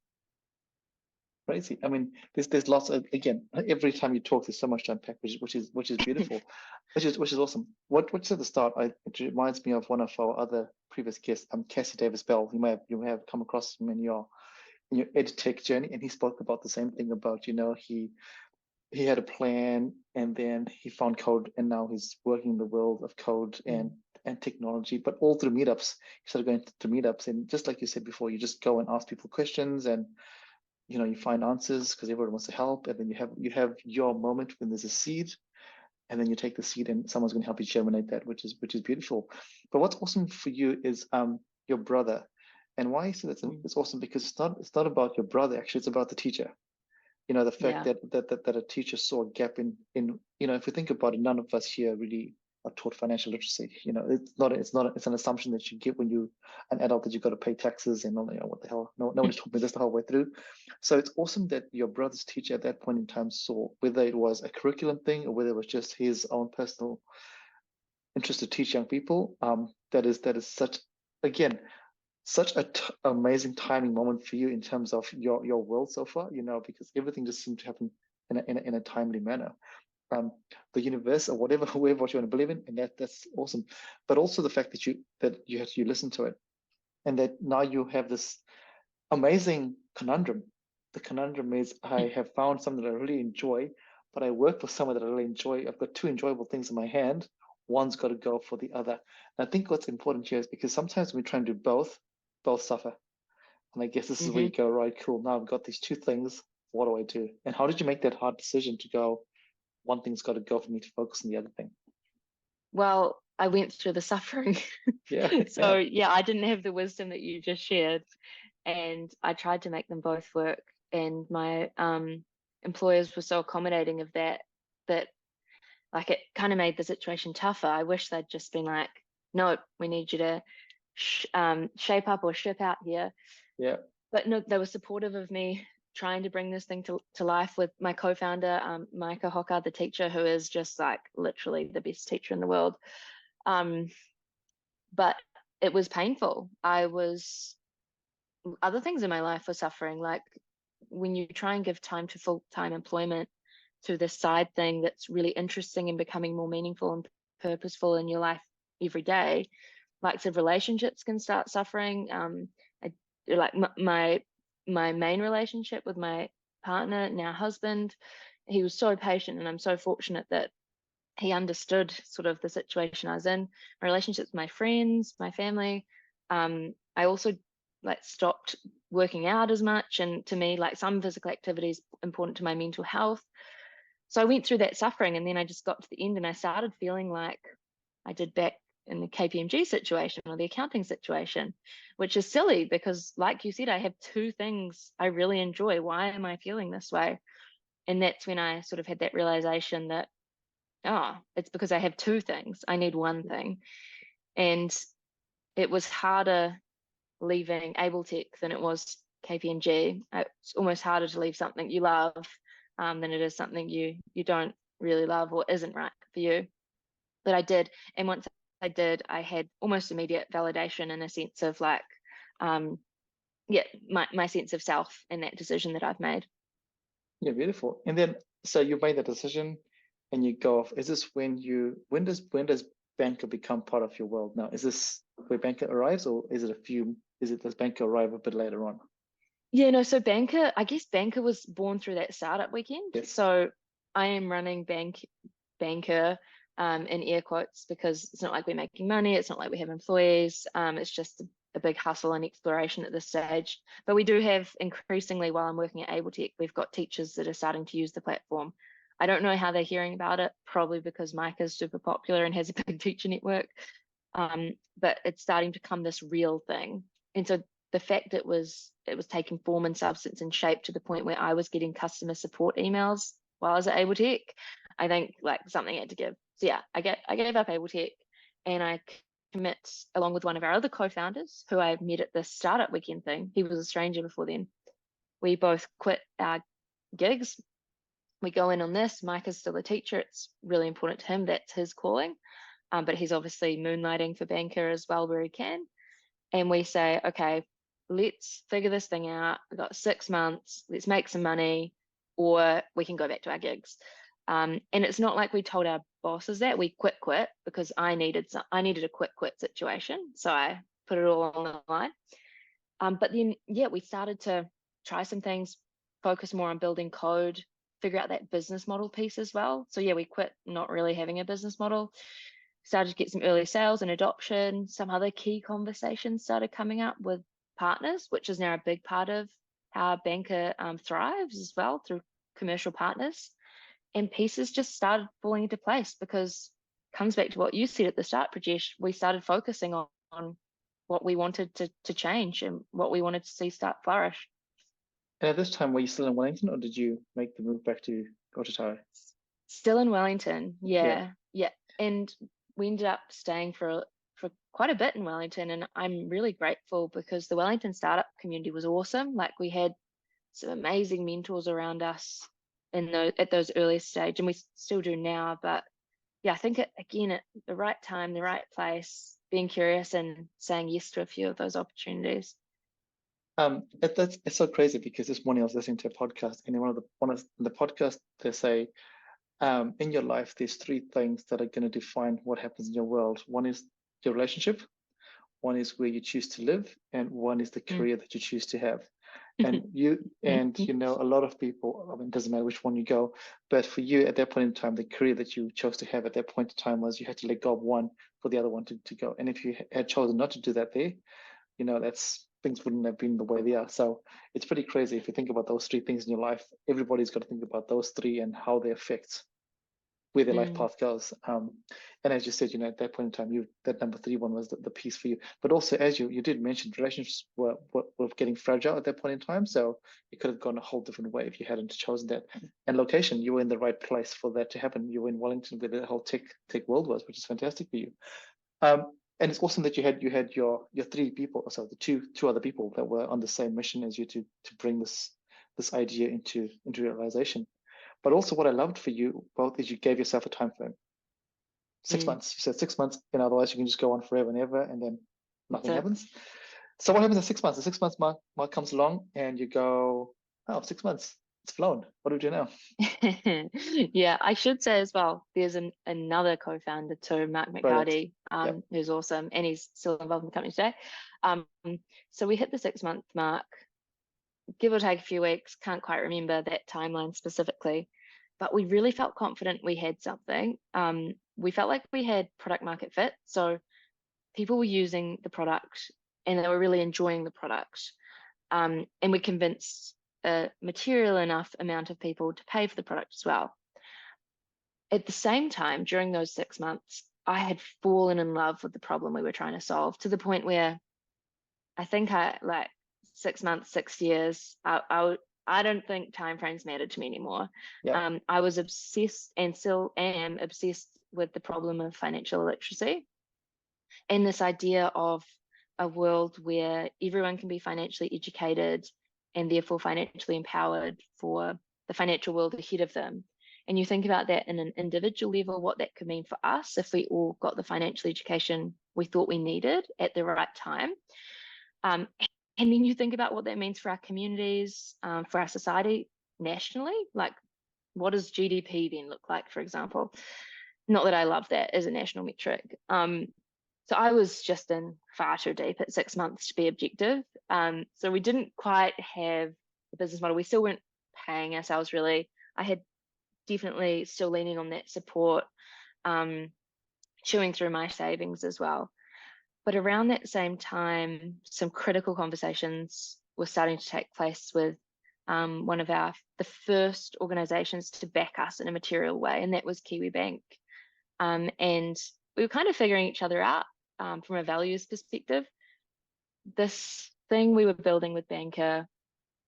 Crazy. I mean, there's lots of, again, every time you talk, there's so much to unpack, which is beautiful, which is awesome. What's at the start? It reminds me of one of our other previous guests, Cassie Davis Bell. You may have come across him in your ed tech journey, and he spoke about the same thing about, he had a plan and then he found code, and now he's working in the world of code and technology, but all through meetups. He started going to meetups, and just like you said before, you just go and ask people questions, and you find answers because everyone wants to help, and then you have your moment when there's a seed, and then you take the seed and someone's going to help you germinate that, which is beautiful. But what's awesome for you is your brother. And why I say that's it's awesome, because it's not about your brother, actually, it's about the teacher. You know, the fact Yeah. that a teacher saw a gap in, you know, if we think about it, none of us here really are taught financial literacy. You know, it's an assumption that you get when you an adult, that you've got to pay taxes and all, you know, what the hell. Nobody's taught me this the whole way through. So it's awesome that your brother's teacher at that point in time saw, whether it was a curriculum thing or whether it was just his own personal interest to teach young people. That is such, again, such a amazing timing moment for you in terms of your world so far, you know, because everything just seemed to happen in a timely manner. The universe or whatever, whoever what you want to believe in, and that's awesome. But also the fact that you listen to it, and that now you have this amazing conundrum. The conundrum is, I have found something that I really enjoy, but I work for someone that I really enjoy. I've got two enjoyable things in my hand. One's got to go for the other. And I think what's important here is because sometimes when we try and do both suffer. And I guess this is where you go, right, cool, now I've got these two things. What do I do? And how did you make that hard decision to go, one thing's got to go for me to focus on the other thing? Well, I went through the suffering. Yeah. So yeah, I didn't have the wisdom that you just shared, and I tried to make them both work. And my employers were so accommodating of that, that like it kind of made the situation tougher. I wish they'd just been like, no, we need you to shape up or ship out here. Yeah. But no, they were supportive of me trying to bring this thing to life with my co-founder, Micah Hocker, the teacher, who is just like literally the best teacher in the world. But it was painful. Other things in my life were suffering. Like when you try and give time to full-time employment to this side thing that's really interesting and becoming more meaningful and purposeful in your life every day, likes of relationships can start suffering. Like my main relationship with my partner, now husband, he was so patient, and I'm so fortunate that he understood sort of the situation I was in. My relationships with my friends, my family. I also like stopped working out as much, and to me, like some physical activity is important to my mental health. So I went through that suffering, and then I just got to the end and I started feeling like I did back in the KPMG situation or the accounting situation, which is silly because, like you said, I have two things I really enjoy. Why am I feeling this way? And that's when I sort of had that realization that, oh, it's because I have two things. I need one thing. And it was harder leaving AbleTech than it was KPMG. It's almost harder to leave something you love than it is something you don't really love or isn't right for you. But I did. And once I did, I had almost immediate validation in a sense of like, my sense of self and that decision that I've made. Yeah, beautiful. And then, so you made the decision and you go off. Is this when does Banqer become part of your world now? Is this where Banqer arrives, or does Banqer arrive a bit later on? Yeah, no, so Banqer, I guess Banqer was born through that startup weekend. Yes. So I am running Banqer in air quotes, because it's not like we're making money. It's not like we have employees. It's just a big hustle and exploration at this stage. But we do have increasingly, while I'm working at AbleTech, we've got teachers that are starting to use the platform. I don't know how they're hearing about it, probably because Mike is super popular and has a big teacher network. But it's starting to become this real thing. And so the fact it was taking form and substance and shape to the point where I was getting customer support emails while I was at AbleTech, I think like something had to give. So yeah, I gave up AbleTech, and I commit along with one of our other co-founders who I met at this startup weekend thing. He was a stranger before then. We both quit our gigs. We go in on this. Mike is still a teacher. It's really important to him. That's his calling. But he's obviously moonlighting for Banqer as well where he can. And we say, okay, let's figure this thing out. We've got 6 months. Let's make some money, or we can go back to our gigs. And it's not like we told our bosses that. We quit because I needed a quit situation. So I put it all on the line. But then, yeah, we started to try some things, focus more on building code, figure out that business model piece as well. So yeah, we quit not really having a business model, started to get some early sales and adoption. Some other key conversations started coming up with partners, which is now a big part of how Banqer thrives as well, through commercial partners. And pieces just started falling into place, because it comes back to what you said at the start, Prajesh. We started focusing on what we wanted to change and what we wanted to see start flourish. And at this time, were you still in Wellington, or did you make the move back to Otatai? Still in Wellington, Yeah. yeah. And we ended up staying for quite a bit in Wellington, and I'm really grateful because the Wellington startup community was awesome. Like, we had some amazing mentors around us at those earliest stage, and we still do now. But yeah, I think again, at the right time, the right place, being curious and saying yes to a few of those opportunities. It's so crazy because this morning I was listening to a podcast, and in one of the podcast they say, in your life, there's three things that are going to define what happens in your world. One is your relationship, one is where you choose to live, and one is the career that you choose to have. And you know, a lot of people, I mean, it doesn't matter which one you go, but for you at that point in time, the career that you chose to have at that point in time was you had to let go of one for the other one to go. And if you had chosen not to do that there, you know, things wouldn't have been the way they are. So it's pretty crazy if you think about those three things in your life. Everybody's got to think about those three and how they affect where their life path goes. And as you said, you know, at that point in time, that number three one was the piece for you. But also, as you did mention, relationships were getting fragile at that point in time. So it could have gone a whole different way if you hadn't chosen that. And location, you were in the right place for that to happen. You were in Wellington, where the whole tech world was, which is fantastic for you. And it's awesome that you had your three people, so the two other people that were on the same mission as you to bring this idea into realization. But also, what I loved for you both is you gave yourself a time frame. 6 months. You said 6 months, and otherwise you can just go on forever and ever, and then nothing happens. So what happens in 6 months? The 6 months mark comes along, and you go, oh, 6 months, it's flown. What do we do now? Yeah, I should say as well, there's another co-founder too, Mark McCarty, who's awesome, and he's still involved in the company today. So we hit the 6 month mark, give or take a few weeks, can't quite remember that timeline specifically, but we really felt confident we had something. We felt like we had product market fit. So people were using the product and they were really enjoying the product. And we convinced a material enough amount of people to pay for the product as well. At the same time, during those 6 months, I had fallen in love with the problem we were trying to solve, to the point where I think 6 months, 6 years, I don't think timeframes mattered to me anymore. Yeah. I was obsessed, and still am obsessed, with the problem of financial illiteracy and this idea of a world where everyone can be financially educated and therefore financially empowered for the financial world ahead of them. And you think about that in an individual level, what that could mean for us if we all got the financial education we thought we needed at the right time. And then you think about what that means for our communities, for our society nationally. Like, what does GDP then look like, for example? Not that I love that as a national metric. So I was just in far too deep at 6 months to be objective. So we didn't quite have the business model. We still weren't paying ourselves really. I had definitely still leaning on that support, chewing through my savings as well. But around that same time, some critical conversations were starting to take place with one of the first organizations to back us in a material way, and that was Kiwi Bank. And we were kind of figuring each other out from a values perspective. This thing we were building with Banqer,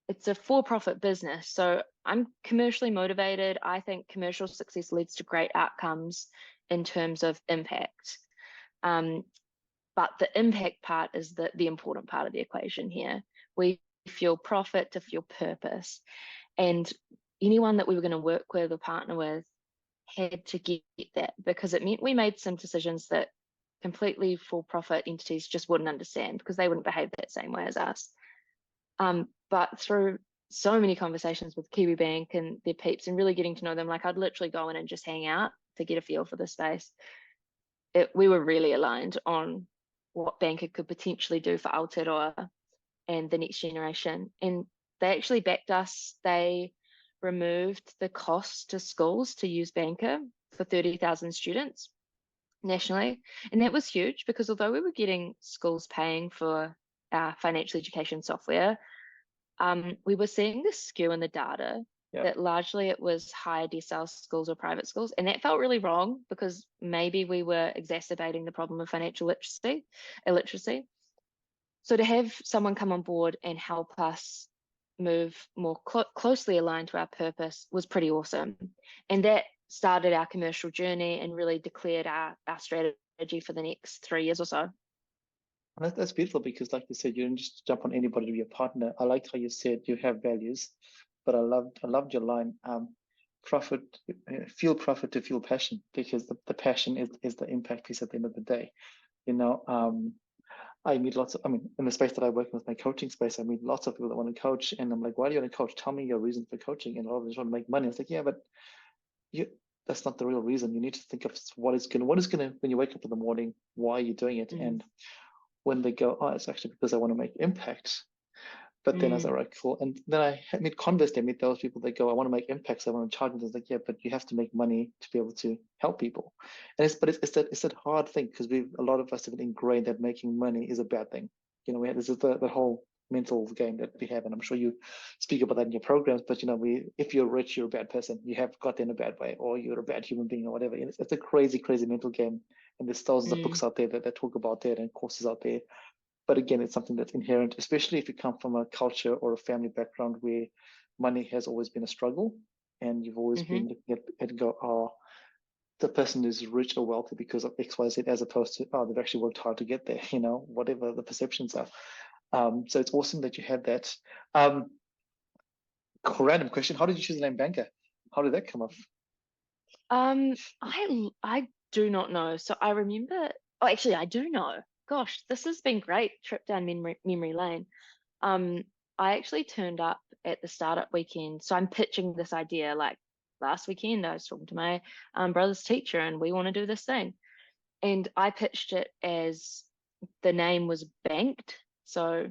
it's a for-profit business. So I'm commercially motivated. I think commercial success leads to great outcomes in terms of impact. But the impact part is the important part of the equation here. We fuel profit to fuel purpose. And anyone that we were going to work with or partner with had to get that, because it meant we made some decisions that completely for-profit entities just wouldn't understand, because they wouldn't behave that same way as us. But through so many conversations with Kiwi Bank and their peeps and really getting to know them, like I'd literally go in and just hang out to get a feel for the space. We were really aligned on what Banqer could potentially do for Aotearoa and the next generation. And they actually backed us. They removed the cost to schools to use Banqer for 30,000 students nationally. And that was huge, because although we were getting schools paying for our financial education software, we were seeing this skew in the data that largely it was higher decile schools or private schools. And that felt really wrong, because maybe we were exacerbating the problem of financial illiteracy. So to have someone come on board and help us move more closely aligned to our purpose was pretty awesome. And that started our commercial journey and really declared our strategy for the next 3 years or so. That's beautiful because, like you said, you didn't just jump on anybody to be a partner. I liked how you said you have values, but I loved your line. Profit, fuel profit to fuel passion, because the passion is the impact piece at the end of the day. I meet lots of, in the space that I work in with my coaching space, I meet lots of people that want to coach, and I'm like, why do you want to coach? Tell me your reason for coaching. And all of them just want to make money. It's like, yeah, but you, that's not the real reason. You need to think of what is gonna, when you wake up in the morning, why are you doing it? And when they go, oh, it's actually because I want to make impact. But then I was like, right, cool. And then I meet conversely, I meet those people that go, I want to make impacts, I want to charge them. It's like, yeah, but you have to make money to be able to help people. And it's that hard thing, because a lot of us have been ingrained that making money is a bad thing. This is the whole mental game that we have, and I'm sure you speak about that in your programs. But if you're rich, you're a bad person. You have got in a bad way, or you're a bad human being, or whatever. And it's a crazy, crazy mental game. And there's thousands of books out there that talk about that, and courses out there. But again, it's something that's inherent, especially if you come from a culture or a family background where money has always been a struggle, and you've always been looking at it and go, oh, the person is rich or wealthy because of X, Y, Z, as opposed to, oh, they've actually worked hard to get there, whatever the perceptions are. So it's awesome that you had that. Random question: how did you choose the name Banqer? How did that come up? I do not know. So I remember. Oh, actually, I do know. Gosh, this has been great trip down memory lane. I actually turned up at the startup weekend. So I'm pitching this idea like last weekend. I was talking to my brother's teacher, and we want to do this thing. And I pitched it as the name was banked. So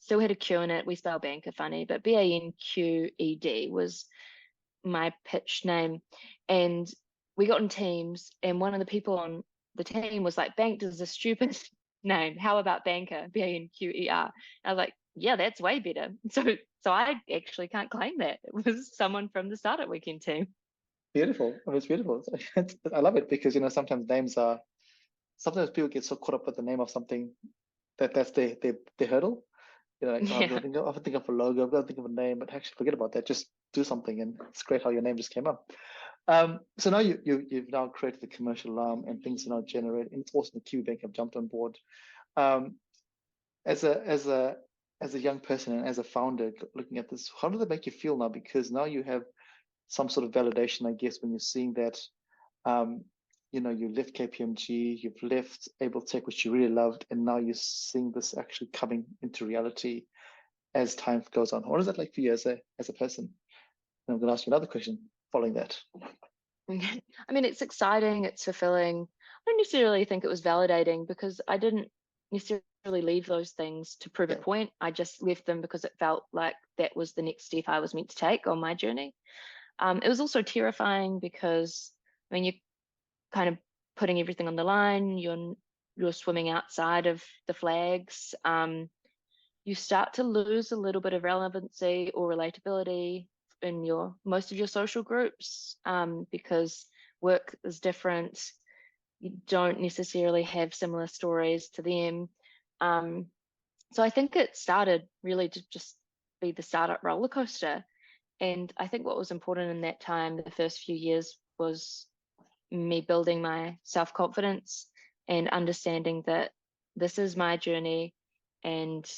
still had a Q in it. We spell Banqer funny, but BANQED was my pitch name. And we got in teams, and one of the people on the team was like, banked is a stupid name. How about Banqer? BANQER. I was like, yeah, that's way better. So I actually can't claim that. It was someone from the Startup Weekend team. Beautiful. It's beautiful. I love it because sometimes people get so caught up with the name of something that's their hurdle. Like, oh, I've got to think of a logo, I've got to think of a name, but actually forget about that. Just do something, and it's great how your name just came up. So now you've now created the commercial arm, and things are now generated. And it's awesome. The QBank have jumped on board. As a young person and as a founder looking at this, how does that make you feel now? Because now you have some sort of validation, I guess, when you're seeing that. You left KPMG, you've left Able Tech, which you really loved, and now you're seeing this actually coming into reality as time goes on. What is that like for you as a person? And I'm going to ask you another question following that. I mean, it's exciting, it's fulfilling. I don't necessarily think it was validating, because I didn't necessarily leave those things to prove a point. I just left them because it felt like that was the next step I was meant to take on my journey. It was also terrifying because, you're kind of putting everything on the line. You're swimming outside of the flags. You start to lose a little bit of relevancy or relatability in most of your social groups, because work is different. You don't necessarily have similar stories to them. So I think it started really to just be the startup roller coaster. And I think what was important in that time, the first few years, was me building my self-confidence and understanding that this is my journey. And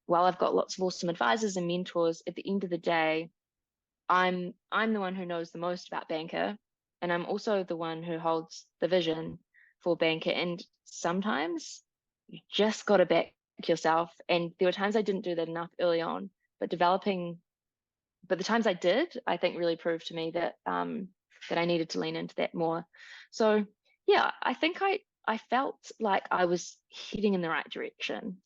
while I've got lots of awesome advisors and mentors, at the end of the day, I'm the one who knows the most about Banqer, and I'm also the one who holds the vision for Banqer. And sometimes you just got to back yourself. And there were times I didn't do that enough early on, but the times I did, I think really proved to me that that I needed to lean into that more. So yeah, I think I felt like I was heading in the right direction.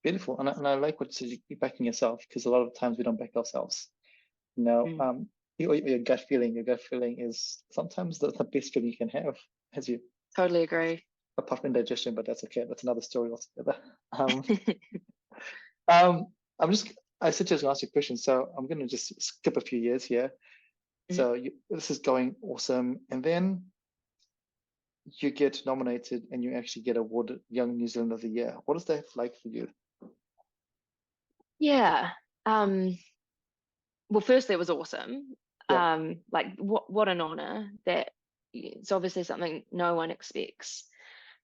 Beautiful. And I like what you said, you're backing yourself, because a lot of times we don't back ourselves. Your gut feeling is sometimes the best feeling you can have, as you totally agree. Apart from indigestion, but that's okay. That's another story altogether. I said just to ask you a question, so I'm going to just skip a few years here. So this is going awesome, and then you get nominated and you actually get awarded Young New Zealand of the Year. What is that like for you? Yeah, Well, firstly, it was awesome. Yeah. Like what an honor that it's obviously something no one expects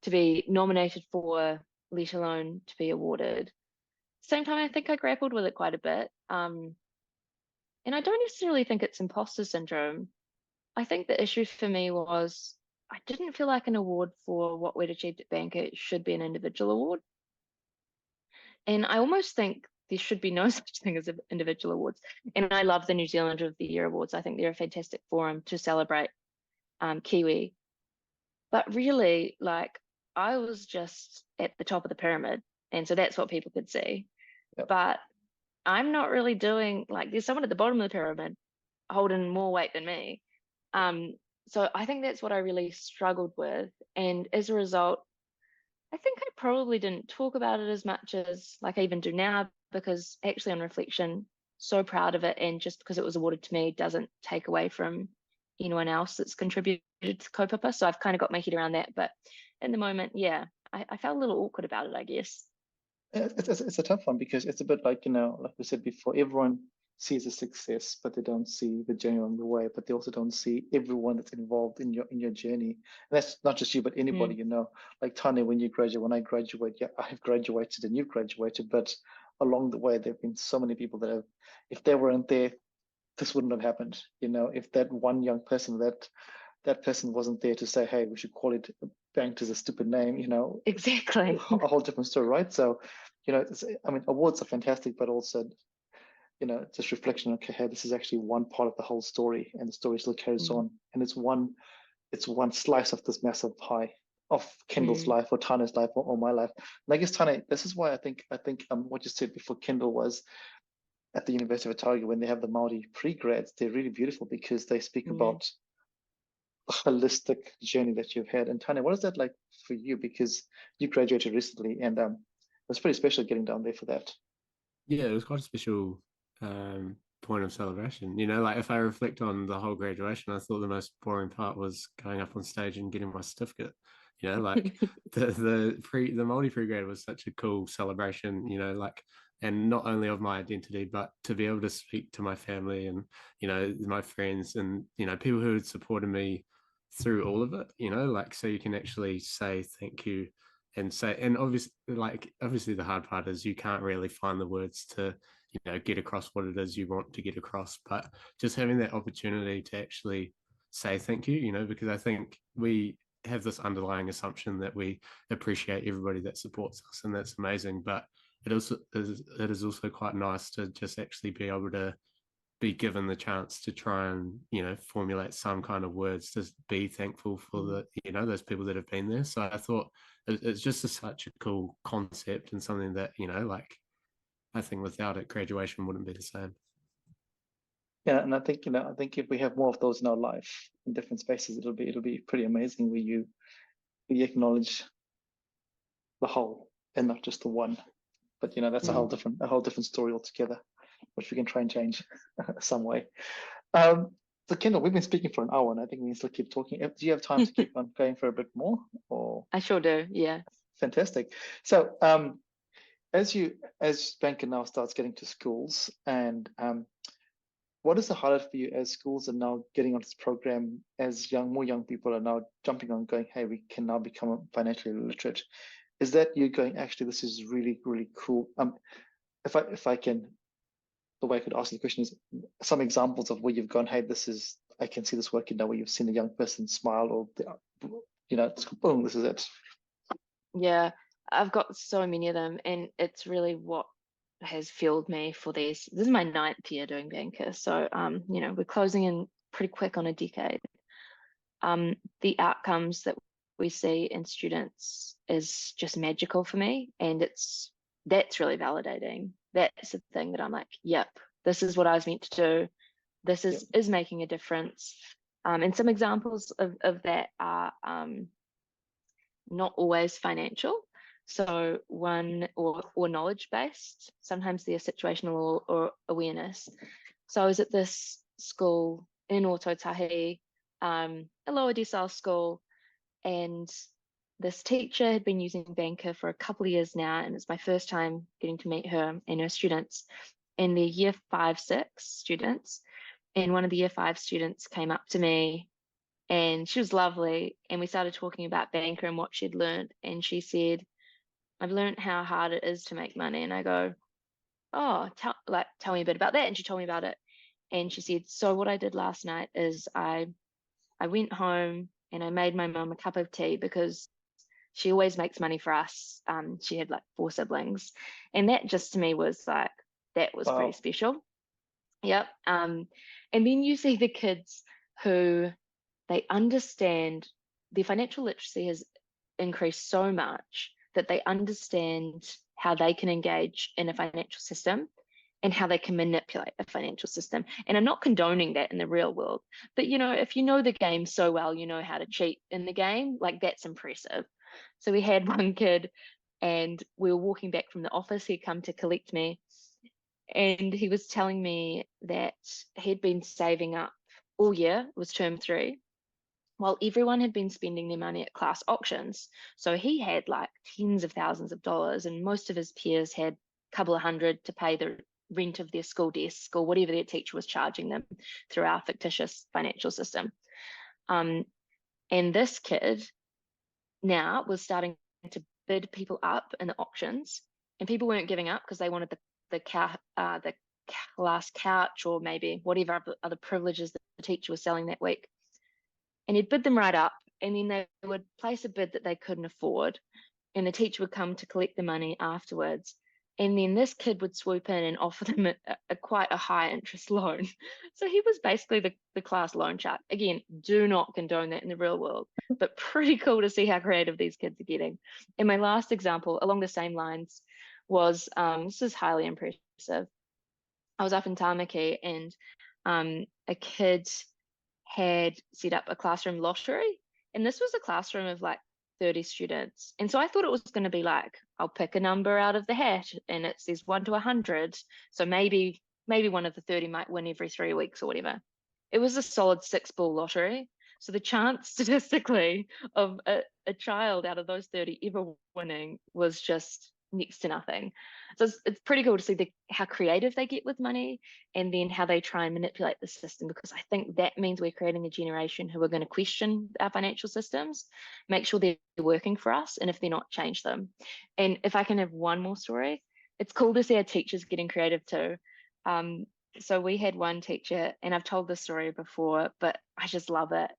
to be nominated for, let alone to be awarded. Same time, I think I grappled with it quite a bit. And I don't necessarily think it's imposter syndrome. I think the issue for me was I didn't feel like an award for what we'd achieved at Banqer should be an individual award. And I almost think there should be no such thing as individual awards. And I love the New Zealander of the Year awards. I think they're a fantastic forum to celebrate Kiwi. But really, like, I was just at the top of the pyramid. And so that's what people could see. Yep. But I'm not really doing, like, there's someone at the bottom of the pyramid holding more weight than me. So I think that's what I really struggled with. And as a result, I think I probably didn't talk about it as much as like I even do now, because actually on reflection, so proud of it. And just because it was awarded to me doesn't take away from anyone else that's contributed to Kaupapa. So I've kind of got my head around that. But in the moment, yeah, I felt a little awkward about it, I guess. It's a tough one because it's a bit like, like we said before, everyone sees a success, but they don't see the journey along the way, but they also don't see everyone that's involved in your journey. And that's not just you, but anybody, like Tanya, when I graduate, yeah, I've graduated and you've graduated, but along the way, there have been so many people that have, if they weren't there, this wouldn't have happened. If that one young person, that person wasn't there to say, hey, we should call it Banked is a stupid name, Exactly. a whole different story, right? So, awards are fantastic, but also, just reflection. Okay, hey, this is actually one part of the whole story, and the story still carries on, and it's one slice of this massive pie of Kendall's life or Tana's life or my life. And I guess Tana, this is why I think what you said before Kendall was at the University of Otago when they have the Maori pre-grads, they're really beautiful because they speak about the holistic journey that you've had. And Tanya, what is that like for you? Because you graduated recently, and it was pretty special getting down there for that. Yeah, it was quite a special point of celebration. Like if I reflect on the whole graduation, I thought the most boring part was going up on stage and getting my certificate. Like the multi pre-grad was such a cool celebration. Like, and not only of my identity, but to be able to speak to my family and my friends and people who had supported me through all of it. Like, so you can actually say thank you and obviously the hard part is you can't really find the words to get across what it is you want to get across, but just having that opportunity to actually say thank you, because I think we have this underlying assumption that we appreciate everybody that supports us, and that's amazing, but it is also quite nice to just actually be able to be given the chance to try and formulate some kind of words to be thankful for the those people that have been there. So I thought it's just such a cool concept and something that like I think without it graduation wouldn't be the same. Yeah, and I think if we have more of those in our life in different spaces, it'll be pretty amazing where you acknowledge the whole and not just the one. But that's a whole different story altogether, which we can try and change some way. So Kendall, we've been speaking for an hour, and I think we need to keep talking. Do you have time to keep on going for a bit more? Or I sure do. Yeah. Fantastic. So as Banqer now starts getting to schools, and what is the highlight for you as schools are now getting on this program, as more young people are now jumping on, going, hey, we can now become financially literate? Is that you going, actually, this is really, really cool? If I can, the way I could ask the question is some examples of where you've gone, hey, I can see this working now, where you've seen a young person smile, or boom, this is it. Yeah, I've got so many of them, and it's really what has fueled me for these. This is my 9th year doing Banqer, so we're closing in pretty quick on a decade. The outcomes that we see in students is just magical for me, and that's really validating. That's the thing that I'm like, yep, this is what I was meant to do. This is making a difference. And some examples of that are not always financial. So one or knowledge based. Sometimes they're situational or awareness. So I was at this school in Ōtautahi, a lower decile school, and this teacher had been using Banqer for a couple of years now, and it's my first time getting to meet her and her students. and they're year 5, 6 students. And one of the year 5 students came up to me, and she was lovely. And we started talking about Banqer and what she'd learned. And she said, I've learned how hard it is to make money. And I go, oh, tell me a bit about that. And she told me about it. And she said, so what I did last night is I went home and I made my mum a cup of tea because she always makes money for us. She had like 4 siblings. And that just to me was like, that was pretty Wow. special. Yep. And then you see the kids who they understand their financial literacy has increased so much that they understand how they can engage in a financial system and how they can manipulate a financial system. And I'm not condoning that in the real world, but you know, if you know the game so well, you know how to cheat in the game, like that's impressive. So we had one kid and we were walking back from the office, he'd come to collect me, and he was telling me that he'd been saving up all year, it was term 3, while everyone had been spending their money at class auctions. So he had like tens of thousands of dollars, and most of his peers had a couple of hundred to pay the rent of their school desk or whatever their teacher was charging them through our fictitious financial system. And this kid now was starting to bid people up in the auctions, and people weren't giving up because they wanted the class couch or maybe whatever other privileges that the teacher was selling that week. And he'd bid them right up, and then they would place a bid that they couldn't afford, and the teacher would come to collect the money afterwards. And then this kid would swoop in and offer them quite a high interest loan. So he was basically the class loan shark. Again, do not condone that in the real world, but pretty cool to see how creative these kids are getting. And my last example along the same lines was, this is highly impressive. I was up in Tamaki, and a kid had set up a classroom lottery, and this was a classroom of like 30 students. And so I thought it was going to be like, I'll pick a number out of the hat and it says 1 to 100, so maybe one of the 30 might win every 3 weeks or whatever. It was a solid 6 ball lottery, so the chance statistically of a child out of those 30 ever winning was just next to nothing. So it's pretty cool to see how creative they get with money, and then how they try and manipulate the system, because I think that means we're creating a generation who are going to question our financial systems, make sure they're working for us, and if they're not, change them. And if I can have one more story, it's cool to see our teachers getting creative too. So we had one teacher, and I've told this story before, but I just love it.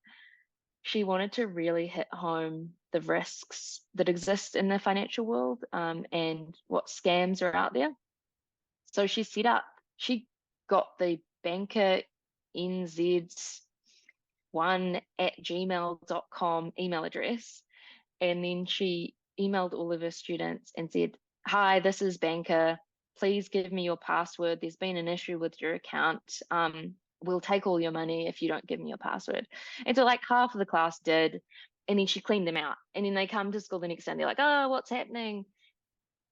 She wanted to really hit home the risks that exist in the financial world, and what scams are out there. So she got the Banqer NZ1@gmail.com email address, and then she emailed all of her students and said, hi, this is Banqer. Please give me your password. There's been an issue with your account. We'll take all your money if you don't give me your password. And so like half of the class did, and then she cleaned them out. And then they come to school the next day and they're like, oh, what's happening?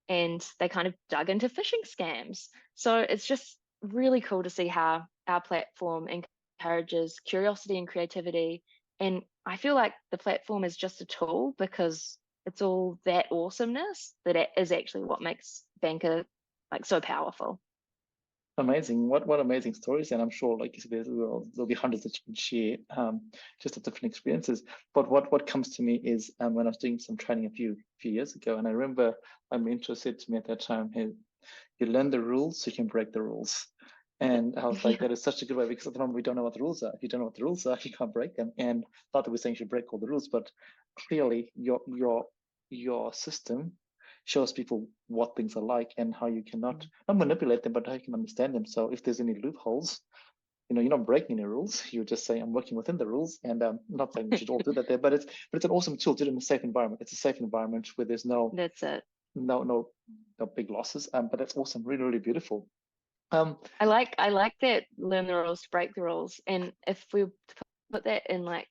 And they kind of dug into phishing scams. So it's just really cool to see how our platform encourages curiosity and creativity. And I feel like the platform is just a tool, because it's all that awesomeness that is actually what makes Banqer like so powerful. Amazing. What amazing stories. And I'm sure, like you said, there'll be hundreds that you can share, just of different experiences. But what comes to me is, when I was doing some training a few years ago, and I remember my mentor said to me at that time, hey, you learn the rules so you can break the rules. And I was like, that is such a good way, because at the moment we don't know what the rules are. If you don't know what the rules are, you can't break them. And not that we're saying you should break all the rules, but clearly your system shows people what things are like and how you cannot not manipulate them, but how you can understand them. So if there's any loopholes, you're not breaking any rules. You're just saying I'm working within the rules, and not saying we should all do that there, but it's an awesome tool to do in a safe environment. It's a safe environment where there's That's it. no big losses. But that's awesome, really, really beautiful. I like that, learn the rules to break the rules. And if we put that in like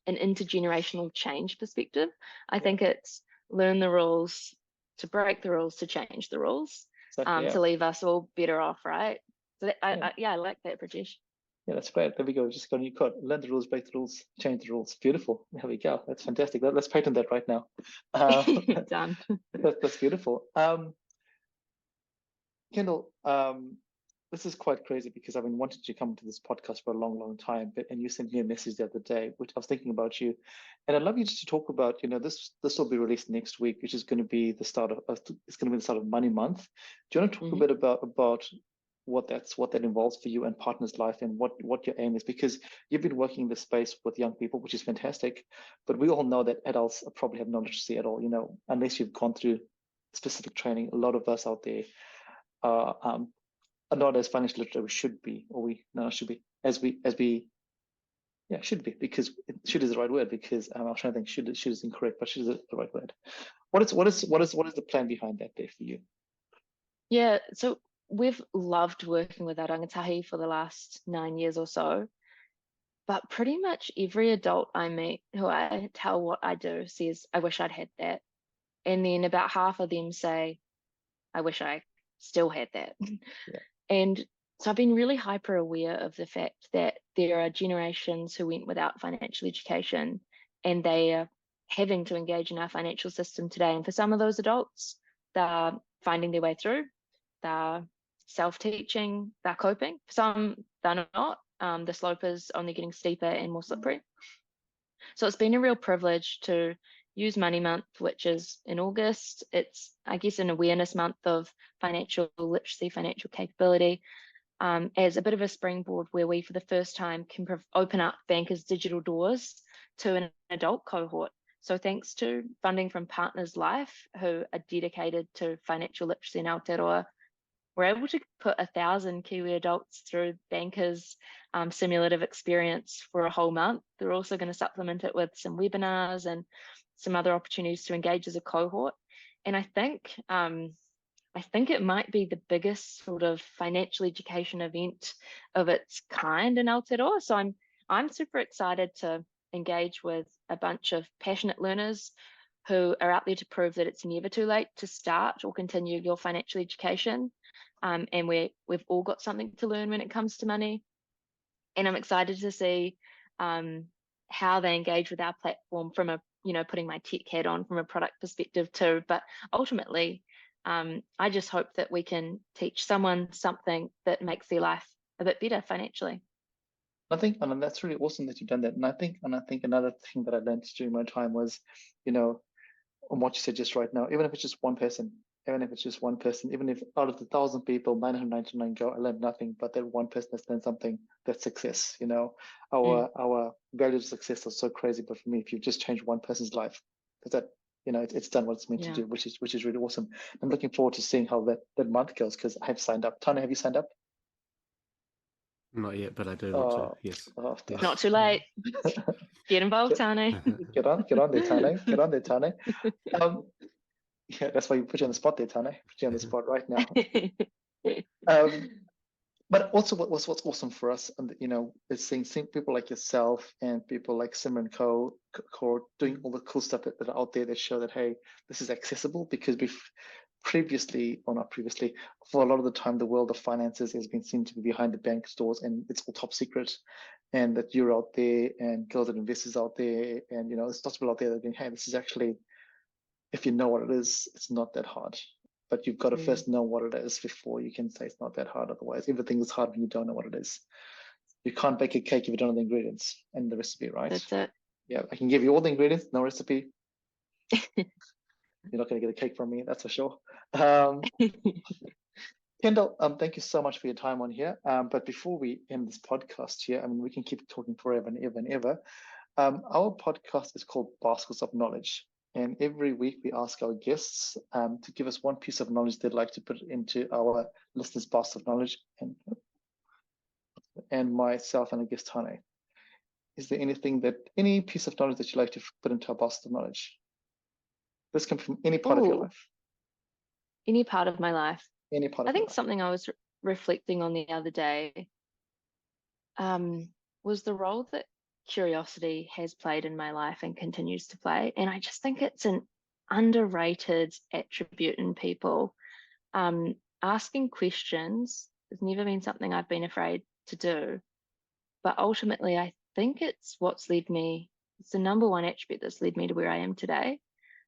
an intergenerational change perspective, I think it's learn the rules to break the rules to change the rules, exactly, to leave us all better off, right? So I like that, Prajesh. Yeah, that's great. There we go. Just got a new code. Learn the rules, break the rules, change the rules. Beautiful. There we go. That's fantastic. Let's patent that right now. Done. That's beautiful. Kendall, this is quite crazy because I've been wanting to come to this podcast for a long, long time. And you sent me a message the other day, which I was thinking about you, and I'd love you just to talk about. This will be released next week, which is going to be the start of it's going to be the start of Money Month. Do you want to talk a bit about what that involves for you and Partners Life, and what your aim is? Because you've been working in this space with young people, which is fantastic, but we all know that adults probably have no literacy at all. Unless you've gone through specific training. A lot of us out there are not as financially literate as we should be, or should be should be, because should is the right word, because I'm trying to think should is incorrect, but should is the right word. What is the plan behind that there for you? Yeah, so we've loved working with our rangatahi for the last 9 years or so, but pretty much every adult I meet who I tell what I do says, I wish I'd had that. And then about half of them say, I wish I still had that. Yeah. And so I've been really hyper aware of the fact that there are generations who went without financial education, and they are having to engage in our financial system today. And for some of those adults, they're finding their way through, they're self-teaching, they're coping. For some, they're not. The slope is only getting steeper and more slippery. So it's been a real privilege to use Money Month, which is in August. It's, I guess, an awareness month of financial literacy, financial capability, as a bit of a springboard where we, for the first time, can open up Banqer's digital doors to an adult cohort. So thanks to funding from Partners Life, who are dedicated to financial literacy in Aotearoa, we're able to put 1,000 Kiwi adults through Banqer's simulative experience for a whole month. They're also going to supplement it with some webinars and some other opportunities to engage as a cohort. And I think it might be the biggest sort of financial education event of its kind in Aotearoa. So I'm super excited to engage with a bunch of passionate learners who are out there to prove that it's never too late to start or continue your financial education. And we've all got something to learn when it comes to money. And I'm excited to see how they engage with our platform from putting my tech hat on from a product perspective too. But ultimately, I just hope that we can teach someone something that makes their life a bit better financially. And that's really awesome that you've done that. And I think another thing that I learned during my time was, on what you said just right now, even if it's just one person, even if out of the 1,000 people, 999 go, I learned nothing, but that one person has learned something, that's success. Our values of success are so crazy, but for me, if you just change one person's life, that it's done what it's meant to do, which is really awesome. I'm looking forward to seeing how that month goes, because I have signed up. Tana, have you signed up? Not yet, but I do want to. Yes. Yes. Not too late. Get involved, Tane. Get on there, Tane. Get on there, Tane. Yeah, that's why you put you on the spot there, Tane. Put you on the spot right now. But also, what's awesome for us, and is seeing people like yourself and people like Simran Co doing all the cool stuff that are out there that show that, hey, this is accessible. Because not previously, for a lot of the time, the world of finances has been seen to be behind the bank doors, and it's all top secret. And that you're out there, and girls and investors out there, and there's lots of people out there that are going, hey, this is actually, if you know what it is, it's not that hard. But you've got to first know what it is before you can say it's not that hard. Otherwise, everything is hard when you don't know what it is. You can't bake a cake if you don't know the ingredients and the recipe, right? That's it. Yeah, I can give you all the ingredients, no recipe. You're not going to get a cake from me, that's for sure. Kendall, thank you so much for your time on here. But before we end this podcast here, we can keep talking forever and ever and ever. Our podcast is called Baskets of Knowledge. And every week we ask our guests to give us one piece of knowledge they'd like to put into our listeners' basket of knowledge, and myself and our guest Tane. Is there any piece of knowledge that you'd like to put into our basket of knowledge? This can be from any part of your life. Any part of my life. Any part of I think something I was reflecting on the other day was the role that curiosity has played in my life and continues to play. And I just think it's an underrated attribute in people. Asking questions has never been something I've been afraid to do. But ultimately, I think it's the number one attribute that's led me to where I am today.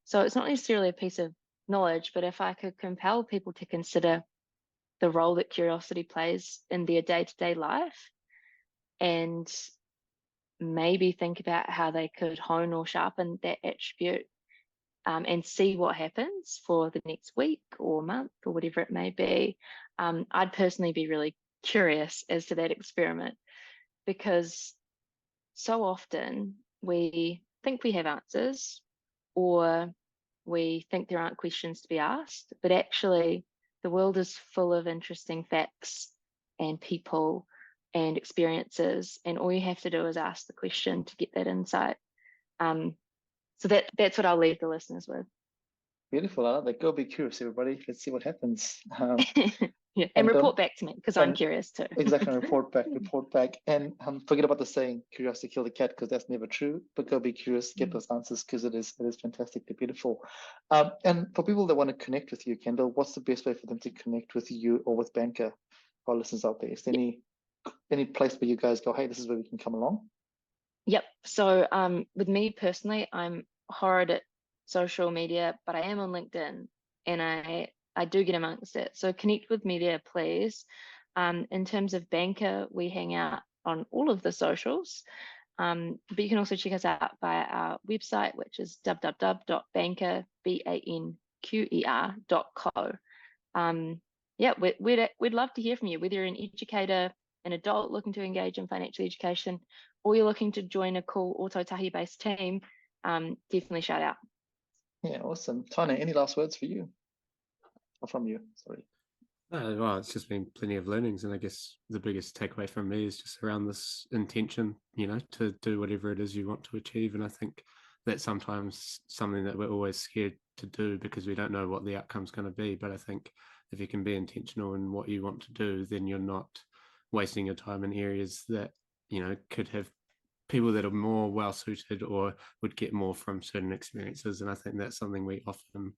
So it's not necessarily a piece of knowledge, but if I could compel people to consider the role that curiosity plays in their day-to-day life, and maybe think about how they could hone or sharpen that attribute, and see what happens for the next week or month or whatever it may be. I'd personally be really curious as to that experiment, because so often we think we have answers, or we think there aren't questions to be asked, but actually the world is full of interesting facts and people and experiences, and all you have to do is ask the question to get that insight. So that's what I'll leave the listeners with. Beautiful. I like that. Go be curious, everybody. Let's see what happens. Yeah, and report back to me, because I'm curious too. Exactly. Report back. And forget about the saying, curiosity killed the cat, because that's never true. But go be curious, get those answers, because it is fantastically beautiful. And for people that want to connect with you, Kendall, what's the best way for them to connect with you or with Banqer? For our listeners out there, is there any place where you guys go, hey, this is where we can come along? Yep. So with me personally, I'm horrid at social media, but I am on LinkedIn, and I do get amongst it. So connect with me there, please. In terms of Banqer, we hang out on all of the socials, but you can also check us out via our website, which is www.banqer, banqer.co. Yeah, we'd love to hear from you, whether you're an educator, an adult looking to engage in financial education, or you're looking to join a cool Ōtautahi-based team. Definitely shout out. Yeah, awesome. Tane, any last words for you? Or from you, sorry. Well, it's just been plenty of learnings, and I guess the biggest takeaway from me is just around this intention, to do whatever it is you want to achieve. And I think that's sometimes something that we're always scared to do because we don't know what the outcome's going to be. But I think if you can be intentional in what you want to do, then you're not wasting your time in areas that, could have people that are more well suited or would get more from certain experiences. And I think that's something we often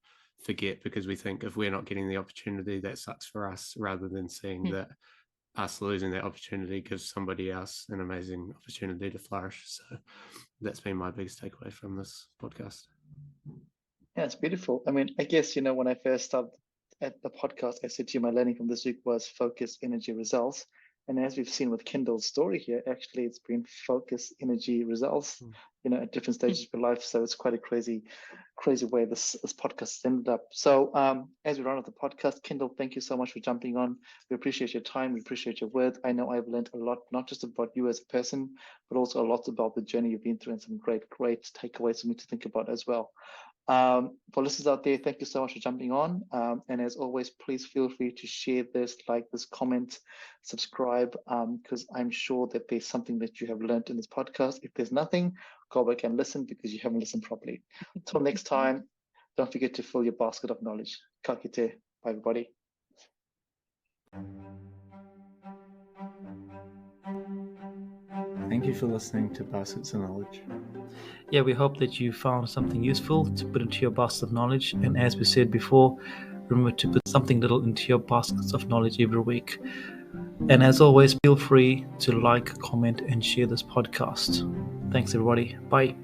forget, because we think if we're not getting the opportunity, that sucks for us, rather than seeing that us losing that opportunity gives somebody else an amazing opportunity to flourish. So that's been my biggest takeaway from this podcast. Yeah, it's beautiful. I mean, I guess, when I first started at the podcast, I said to you, my learning from this week was focus, energy, results. And as we've seen with Kendall's story here, actually, it's been focus, energy, results, at different stages of your life. So it's quite a crazy way this podcast has ended up. So as we run off the podcast, Kendall, thank you so much for jumping on. We appreciate your time. We appreciate your words. I know I've learned a lot, not just about you as a person, but also a lot about the journey you've been through, and some great takeaways for me to think about as well. For listeners out there, thank you so much for jumping on. And as always, please feel free to share this, like this, comment, subscribe, because I'm sure that there's something that you have learned in this podcast. If there's nothing, go back and listen, because you haven't listened properly. Until next time, don't forget to fill your basket of knowledge. Ka kite. Bye, everybody. Thank you for listening to Baskets of Knowledge. Yeah, we hope that you found something useful to put into your basket of knowledge. And as we said before, remember to put something little into your baskets of knowledge every week. And as always, feel free to like, comment, and share this podcast. Thanks, everybody. Bye.